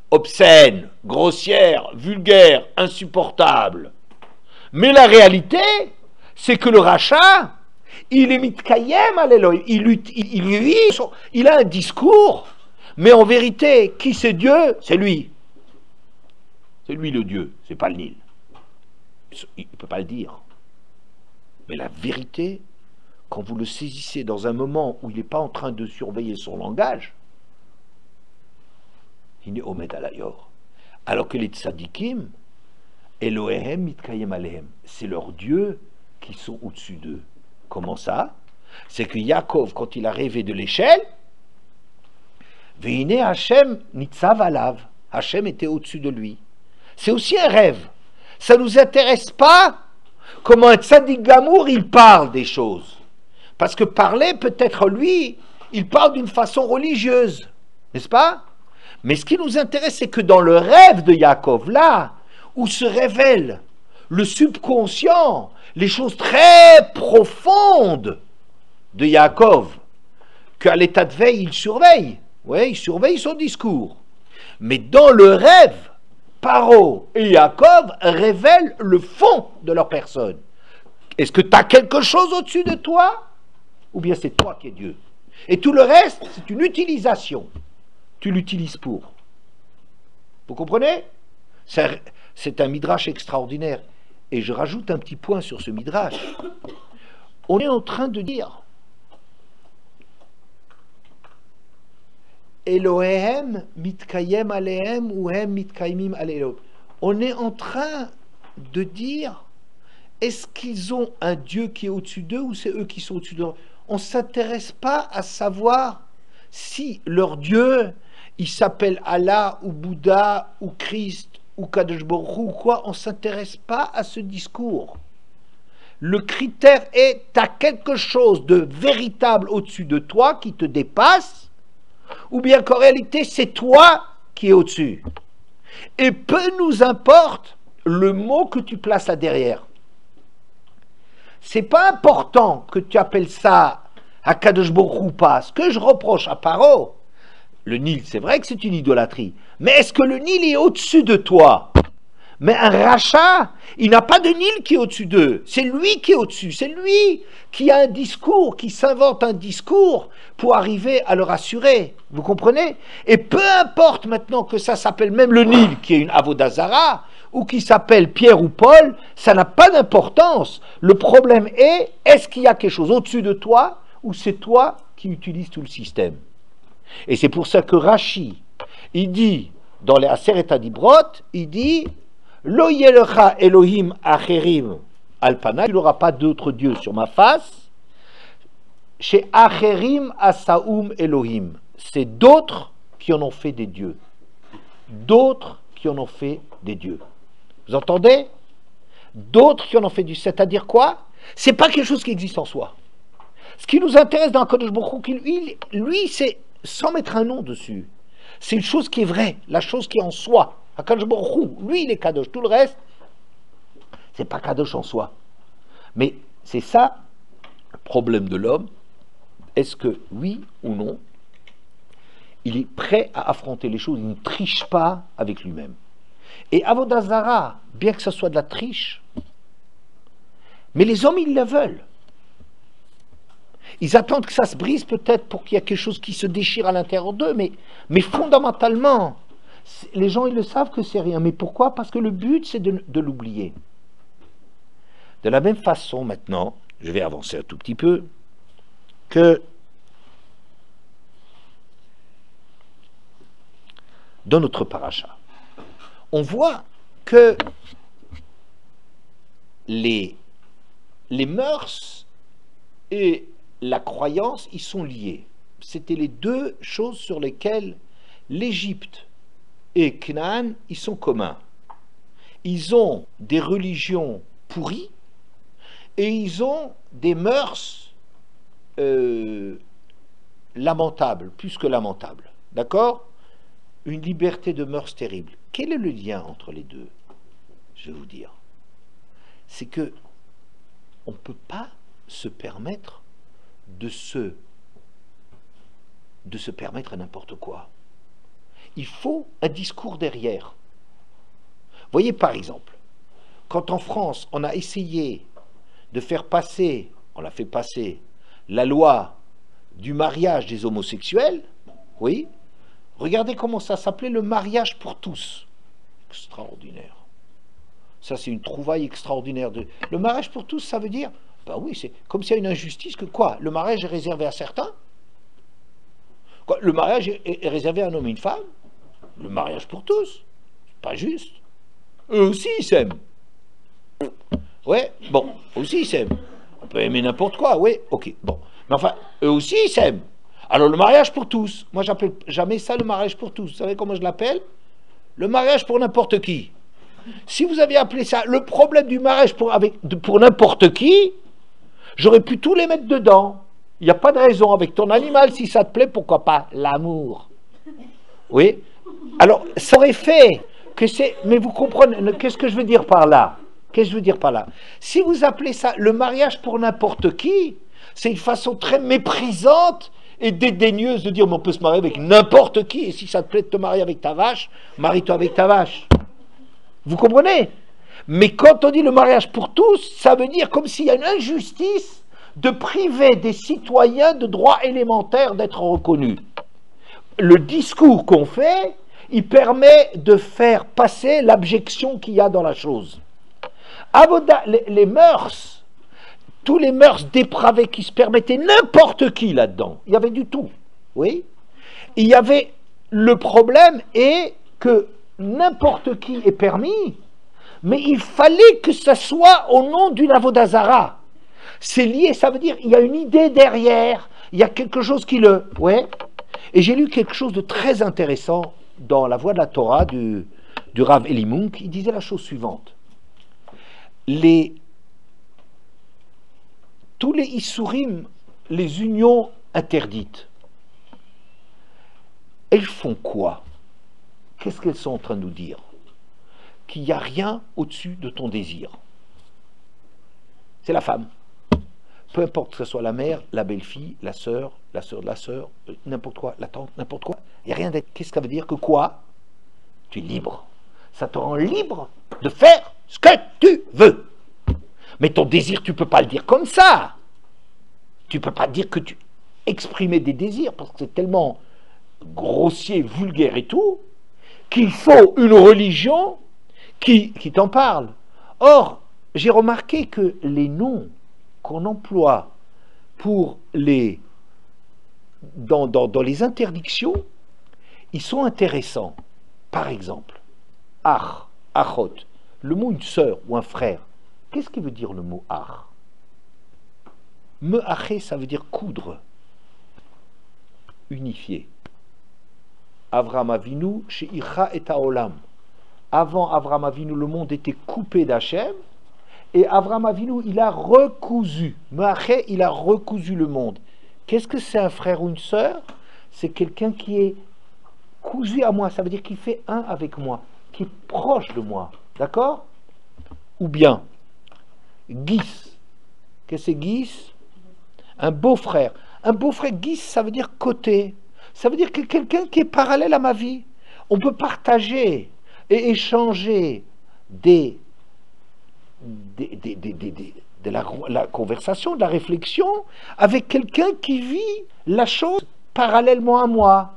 obscènes, grossières, vulgaires, insupportables. Mais la réalité, c'est que le rachat, il est mitkayem à l'Elohim. Il a un discours, mais en vérité, qui c'est Dieu? C'est lui. C'est lui le Dieu, c'est pas le Nil. Il ne peut pas le dire. Mais la vérité, quand vous le saisissez dans un moment où il n'est pas en train de surveiller son langage, il est omed alayor. Alors que les tzadikim, Elohehem mitkayem alehem, c'est leurs dieux qui sont au-dessus d'eux. Comment ça? C'est que Yaakov, quand il a rêvé de l'échelle, Veine Hashem nitzav alav, Hachem était au-dessus de lui. C'est aussi un rêve. Ça ne nous intéresse pas comment un tzaddik gamour, il parle des choses. Parce que parler, peut-être lui, il parle d'une façon religieuse, n'est-ce pas? Mais ce qui nous intéresse, c'est que dans le rêve de Yaakov, là, où se révèle le subconscient, les choses très profondes de Yaakov, qu'à l'état de veille, il surveille. Oui, il surveille son discours. Mais dans le rêve, Paro et Yaakov révèlent le fond de leur personne. Est-ce que tu as quelque chose au-dessus de toi? Ou bien c'est toi qui es Dieu? Et tout le reste, c'est une utilisation. Tu l'utilises pour. Vous comprenez? C'est un midrash extraordinaire. Et je rajoute un petit point sur ce midrash. On est en train de dire Elohem mitkayem alehem ou hem mitkayemim alehem. On est en train de dire, est-ce qu'ils ont un Dieu qui est au-dessus d'eux ou c'est eux qui sont au-dessus d'eux? On ne s'intéresse pas à savoir si leur Dieu, il s'appelle Allah ou Bouddha ou Christ ou Kadosh Baruch Hu ou quoi. On ne s'intéresse pas à ce discours. Le critère est, tu as quelque chose de véritable au-dessus de toi qui te dépasse, ou bien qu'en réalité c'est toi qui es au-dessus. Et peu nous importe le mot que tu places là derrière. C'est pas important que tu appelles ça Akadosh Baruch Hu ou pas. Ce que je reproche à Paro, le Nil, c'est vrai que c'est une idolâtrie, mais est-ce que le Nil est au-dessus de toi? Mais un rachat, il n'a pas de Nil qui est au-dessus d'eux. C'est lui qui est au-dessus. C'est lui qui a un discours, qui s'invente un discours pour arriver à le rassurer. Vous comprenez? Et peu importe maintenant que ça s'appelle même le Nil, qui est une Avodazara, ou qui s'appelle Pierre ou Paul, ça n'a pas d'importance. Le problème est-ce qu'il y a quelque chose au-dessus de toi, ou c'est toi qui utilises tout le système? Et c'est pour ça que Rashi, il dit, dans les Aseret Adibrot, il dit... Lo yelecha Elohim acherim alpana, il n'aura pas d'autre Dieu sur ma face. Chez acherim asaum Elohim, c'est d'autres qui en ont fait des dieux. D'autres qui en ont fait des dieux. Vous entendez? D'autres qui en ont fait du. C'est-à-dire quoi? C'est pas quelque chose qui existe en soi. Ce qui nous intéresse dans Kadosh Baruch Hu, lui, c'est sans mettre un nom dessus. C'est une chose qui est vraie, la chose qui est en soi. Akadosh Baruch Hu, lui il est Kadosh, tout le reste, c'est pas Kadosh en soi. Mais c'est ça le problème de l'homme. Est-ce que, oui ou non, il est prêt à affronter les choses, il ne triche pas avec lui-même. Et Avodazara, bien que ce soit de la triche, mais les hommes ils le veulent. Ils attendent que ça se brise peut-être pour qu'il y ait quelque chose qui se déchire à l'intérieur d'eux, mais fondamentalement, les gens, ils le savent que c'est rien. Mais pourquoi? Parce que le but, c'est de l'oublier. De la même façon, maintenant, je vais avancer un tout petit peu, que dans notre paracha, on voit que les mœurs et la croyance, ils sont liés. C'était les deux choses sur lesquelles l'Égypte et Canaan, ils sont communs. Ils ont des religions pourries et ils ont des mœurs lamentables, plus que lamentables. D'accord? Une liberté de mœurs terrible. Quel est le lien entre les deux? Je vais vous dire. C'est que on ne peut pas se permettre de se permettre n'importe quoi. Il faut un discours derrière. Voyez par exemple, quand en France on a essayé de faire passer, on l'a fait passer, la loi du mariage des homosexuels, oui, regardez comment ça s'appelait, le mariage pour tous. Extraordinaire. Ça c'est une trouvaille extraordinaire. Le mariage pour tous, ça veut dire, ben oui, c'est comme s'il y a une injustice que quoi? Le mariage est réservé à certains? Quoi, le mariage est réservé à un homme et une femme? Le mariage pour tous, c'est pas juste. Eux aussi ils s'aiment. Ouais, bon, eux aussi ils s'aiment. On peut aimer n'importe quoi, oui, ok, bon. Mais enfin, eux aussi ils s'aiment. Alors le mariage pour tous, moi j'appelle jamais ça le mariage pour tous. Vous savez comment je l'appelle? le mariage pour n'importe qui. Si vous aviez appelé ça le problème du mariage pour n'importe qui, j'aurais pu tous les mettre dedans. Il n'y a pas de raison. Avec ton animal, si ça te plaît, pourquoi pas? L'amour. Oui. Alors, ça aurait fait que c'est... Mais vous comprenez, qu'est-ce que je veux dire par là? Qu'est-ce que je veux dire par là? Si vous appelez ça le mariage pour n'importe qui, c'est une façon très méprisante et dédaigneuse de dire mais on peut se marier avec n'importe qui. Et si ça te plaît de te marier avec ta vache, marie-toi avec ta vache. Vous comprenez? Mais quand on dit le mariage pour tous, ça veut dire comme s'il y a une injustice de priver des citoyens de droits élémentaires d'être reconnus. Le discours qu'on fait, il permet de faire passer l'abjection qu'il y a dans la chose. Les mœurs, tous les mœurs dépravées qui se permettaient n'importe qui là-dedans, il y avait du tout. Oui. Il y avait le problème est que n'importe qui est permis, mais il fallait que ça soit au nom d'une avodazara. C'est lié, ça veut dire il y a une idée derrière, il y a quelque chose qui le... Ouais. Et j'ai lu quelque chose de très intéressant dans la Voix de la Torah du Rav Eli Munk. Il disait la chose suivante. Tous les Issourim, les unions interdites, elles font quoi? Qu'est-ce qu'elles sont en train de nous dire? Qu'il n'y a rien au-dessus de ton désir. C'est la femme. Peu importe que ce soit la mère, la belle-fille, la sœur de la sœur, n'importe quoi, la tante, n'importe quoi. Il n'y a rien d'être. Qu'est-ce que ça veut dire? Que quoi? Tu es libre. Ça te rend libre de faire ce que tu veux. Mais ton désir, tu ne peux pas le dire comme ça. Tu ne peux pas dire que tu exprimer des désirs, parce que c'est tellement grossier, vulgaire et tout, qu'il faut une religion qui t'en parle. Or, j'ai remarqué que les noms qu'on emploie pour dans les interdictions, ils sont intéressants. Par exemple, ach, achot, le mot une sœur ou un frère, qu'est-ce qui veut dire le mot ach? Me aché, ça veut dire coudre, unifier. Avraham Avinu, chez Icha et Haolam. Avant Avraham Avinu, le monde était coupé d'Hachem, et Avraham Avinu, il a recousu. Me'aché, il a recousu le monde. Qu'est-ce que c'est un frère ou une sœur? C'est quelqu'un qui est cousu à moi, ça veut dire qu'il fait un avec moi, qui est proche de moi. D'accord? Ou bien, Gis. Qu'est-ce que c'est Gis? Un beau-frère. Un beau-frère, Gis, ça veut dire côté. Ça veut dire que quelqu'un qui est parallèle à ma vie. On peut partager et échanger de la conversation, de la réflexion avec quelqu'un qui vit la chose parallèlement à moi.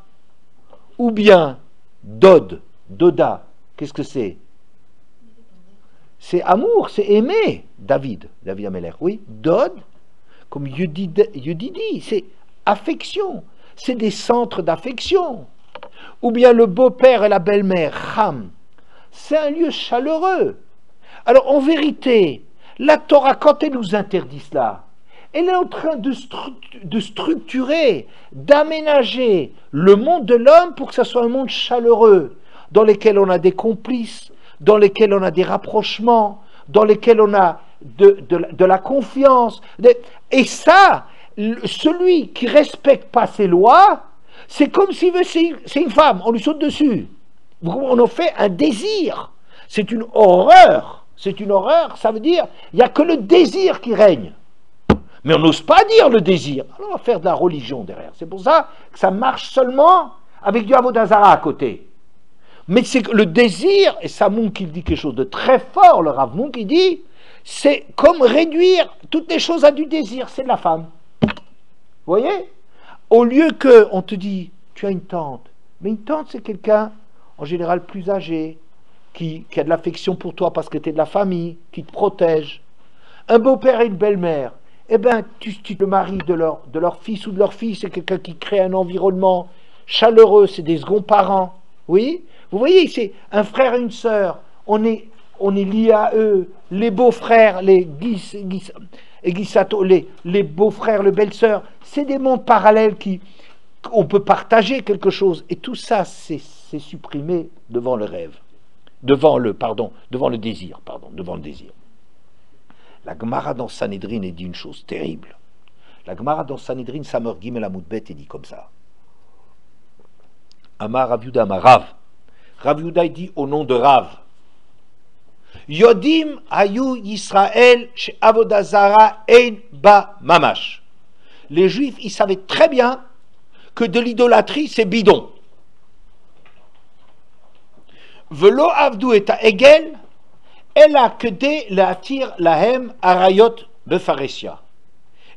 Ou bien, Doda, qu'est-ce que c'est? C'est amour, c'est aimer. David Ameller, oui. Dod, comme Yudidi, c'est affection. C'est des centres d'affection. Ou bien le beau-père et la belle-mère, Ham, c'est un lieu chaleureux. Alors en vérité, la Torah, quand elle nous interdit cela, elle est en train de structurer, d'aménager le monde de l'homme pour que ce soit un monde chaleureux, dans lequel on a des complices, dans lequel on a des rapprochements, dans lequel on a de la confiance. Et ça, celui qui ne respecte pas ces lois, c'est comme s'il veut, c'est une femme, on lui saute dessus. On en fait un désir. C'est une horreur. C'est une horreur, ça veut dire, il n'y a que le désir qui règne. Mais on n'ose pas dire le désir. Alors on va faire de la religion derrière. C'est pour ça que ça marche seulement avec du Avodazara à côté. Mais c'est le désir, et ça Munk il dit quelque chose de très fort, le Rav Munk il dit, c'est comme réduire toutes les choses à du désir, c'est de la femme. Vous voyez? Au lieu qu'on te dit, tu as une tante, mais une tante c'est quelqu'un en général plus âgé, qui a de l'affection pour toi parce que tu es de la famille, qui te protège. Un beau-père et une belle-mère, eh bien, tu le maries de leur fils ou de leur fille, c'est quelqu'un qui crée un environnement chaleureux, c'est des seconds parents. Oui? Vous voyez, c'est un frère et une sœur, on est liés à eux, les beaux-frères, les beaux-frères, les belles-sœurs, c'est des mondes parallèles on peut partager quelque chose. Et tout ça, c'est s'est supprimé devant le rêve, devant le désir, devant le désir. La Gemara dans Sanhedrin dit une chose terrible. La Gemara dans Sanhedrin, Samer Gimel Amudbet, dit comme ça. Amar Rav Yehuda Amar Rav. Rav Yehuda dit au nom de Rav. Yodim Hayu Yisrael chez Avodah Zara Ein Ba Mamash. Les Juifs, ils savaient très bien que de l'idolâtrie, c'est bidon. Velo Avdu et Egel, elle a que des la tire lahem arayot befaresia.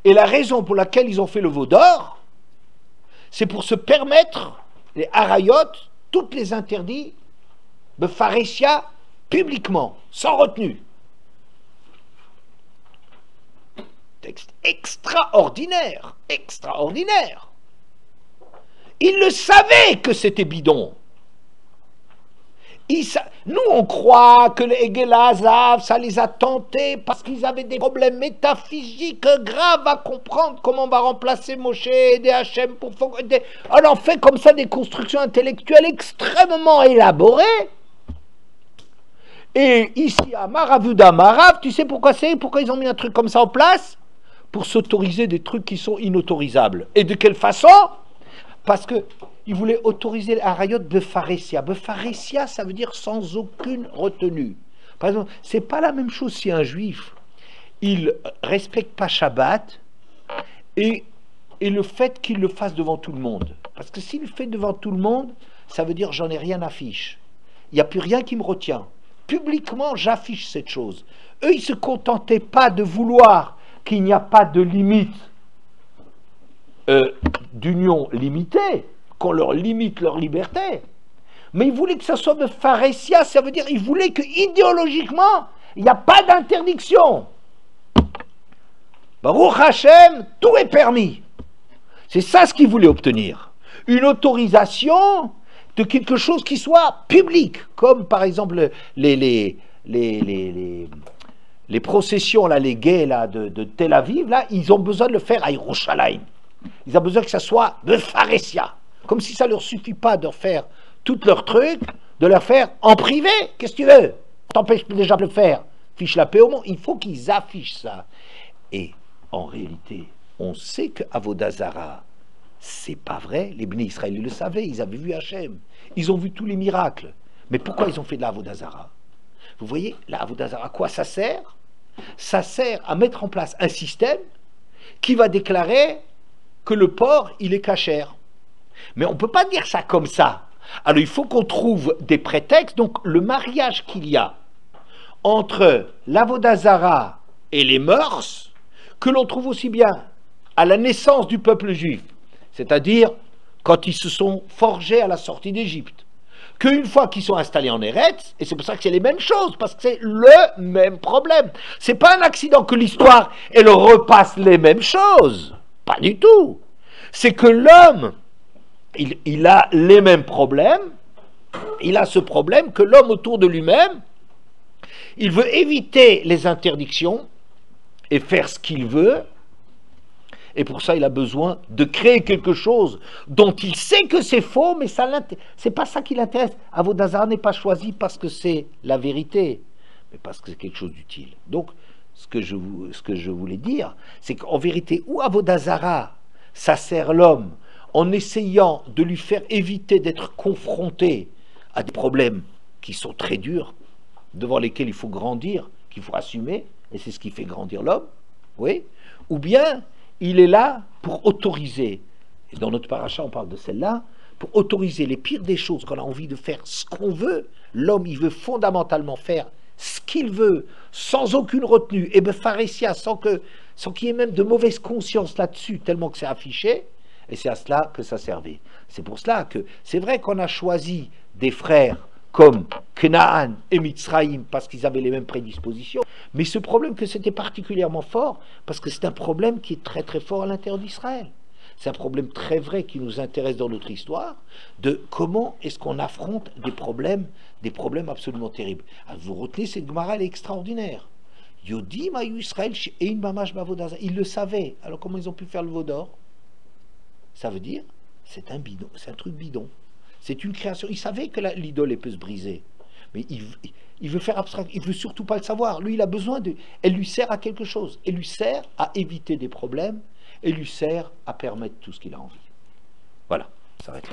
Et la raison pour laquelle ils ont fait le veau d'or, c'est pour se permettre les arayot, toutes les interdits befaresia publiquement, sans retenue. Texte extraordinaire, extraordinaire. Ils le savaient que c'était bidon. Nous, on croit que les Egelazav, ça les a tentés parce qu'ils avaient des problèmes métaphysiques graves à comprendre comment on va remplacer Moshe et des Hachem pour... Alors on fait comme ça des constructions intellectuelles extrêmement élaborées. Et ici, à Maravuda Marav, tu sais pourquoi ils ont mis un truc comme ça en place? Pour s'autoriser des trucs qui sont inautorisables. Et de quelle façon? Parce qu'ils voulaient autoriser Arayot Befaresia. Befaresia, ça veut dire sans aucune retenue. Par exemple, c'est pas la même chose si un juif, il respecte pas Shabbat, et le fait qu'il le fasse devant tout le monde. Parce que s'il le fait devant tout le monde, ça veut dire j'en ai rien à fiche. Il n'y a plus rien qui me retient. Publiquement, j'affiche cette chose. Eux, ils ne se contentaient pas de vouloir qu'il n'y a pas de limite d'union limitée, qu'on leur limite leur liberté. Mais ils voulaient que ça soit de pharésia, ça veut dire ils voulaient que idéologiquement, il n'y a pas d'interdiction. Baruch Hashem, tout est permis. C'est ça ce qu'ils voulaient obtenir. Une autorisation de quelque chose qui soit public, comme par exemple les processions, là, les gays là, de Tel Aviv, là, ils ont besoin de le faire à Yerushalayim. Ils ont besoin que ça soit de pharésia. Comme si ça ne leur suffit pas de faire tous leurs trucs, de leur faire en privé. Qu'est-ce que tu veux? On t'empêche déjà de le faire. Fiche la paix au monde. Il faut qu'ils affichent ça. Et en réalité, on sait que Avodah Zara, c'est pas vrai. Les Bnei Israël, ils le savaient. Ils avaient vu Hachem. Ils ont vu tous les miracles. Mais pourquoi ils ont fait de la Avodah Zara? Vous voyez, la Avodah Zara, à quoi ça sert? Ça sert à mettre en place un système qui va déclarer que le porc, il est cachère. Mais on ne peut pas dire ça comme ça. Alors il faut qu'on trouve des prétextes. Donc le mariage qu'il y a entre l'Avodah Zara et les mœurs, que l'on trouve aussi bien à la naissance du peuple juif, c'est-à-dire quand ils se sont forgés à la sortie d'Égypte, qu'une fois qu'ils sont installés en Eretz, et c'est pour ça que c'est les mêmes choses, parce que c'est le même problème. C'est pas un accident que l'histoire, elle repasse les mêmes choses. Pas du tout. C'est que l'homme, il a les mêmes problèmes, il a ce problème que l'homme autour de lui-même, il veut éviter les interdictions et faire ce qu'il veut, et pour ça il a besoin de créer quelque chose dont il sait que c'est faux, mais c'est pas ça qui l'intéresse. Avodah Zara n'est pas choisi parce que c'est la vérité, mais parce que c'est quelque chose d'utile. Donc, ce que je voulais dire, c'est qu'en vérité, où Avodah Zara, ça sert l'homme en essayant de lui faire éviter d'être confronté à des problèmes qui sont très durs, devant lesquels il faut grandir, qu'il faut assumer, et c'est ce qui fait grandir l'homme, oui, ou bien il est là pour autoriser, et dans notre paracha on parle de celle-là, pour autoriser les pires des choses, qu'on a envie de faire ce qu'on veut. L'homme, il veut fondamentalement faire ce qu'il veut, sans aucune retenue, et befaresia, sans qu'il y ait même de mauvaise conscience là-dessus, tellement que c'est affiché, et c'est à cela que ça servait. C'est pour cela que c'est vrai qu'on a choisi des frères comme Canaan et Mitzraïm, parce qu'ils avaient les mêmes prédispositions, mais ce problème que c'était particulièrement fort, parce que c'est un problème qui est très très fort à l'intérieur d'Israël. C'est un problème très vrai qui nous intéresse dans notre histoire, de comment est-ce qu'on affronte des problèmes absolument terribles. Alors, vous retenez, cette Gemara, elle est extraordinaire. Yodim Hayu Israël she'ein mamash b'avodah zara. Ils le savaient. Alors comment ils ont pu faire le veau d'or? Ça veut dire, c'est un bidon, c'est un truc bidon. C'est une création. Il savait que l'idole elle peut se briser. Mais il veut faire abstraction. Il veut surtout pas le savoir. Lui, il a besoin de... Elle lui sert à quelque chose. Elle lui sert à éviter des problèmes. Elle lui sert à permettre tout ce qu'il a envie. Voilà. Ça va être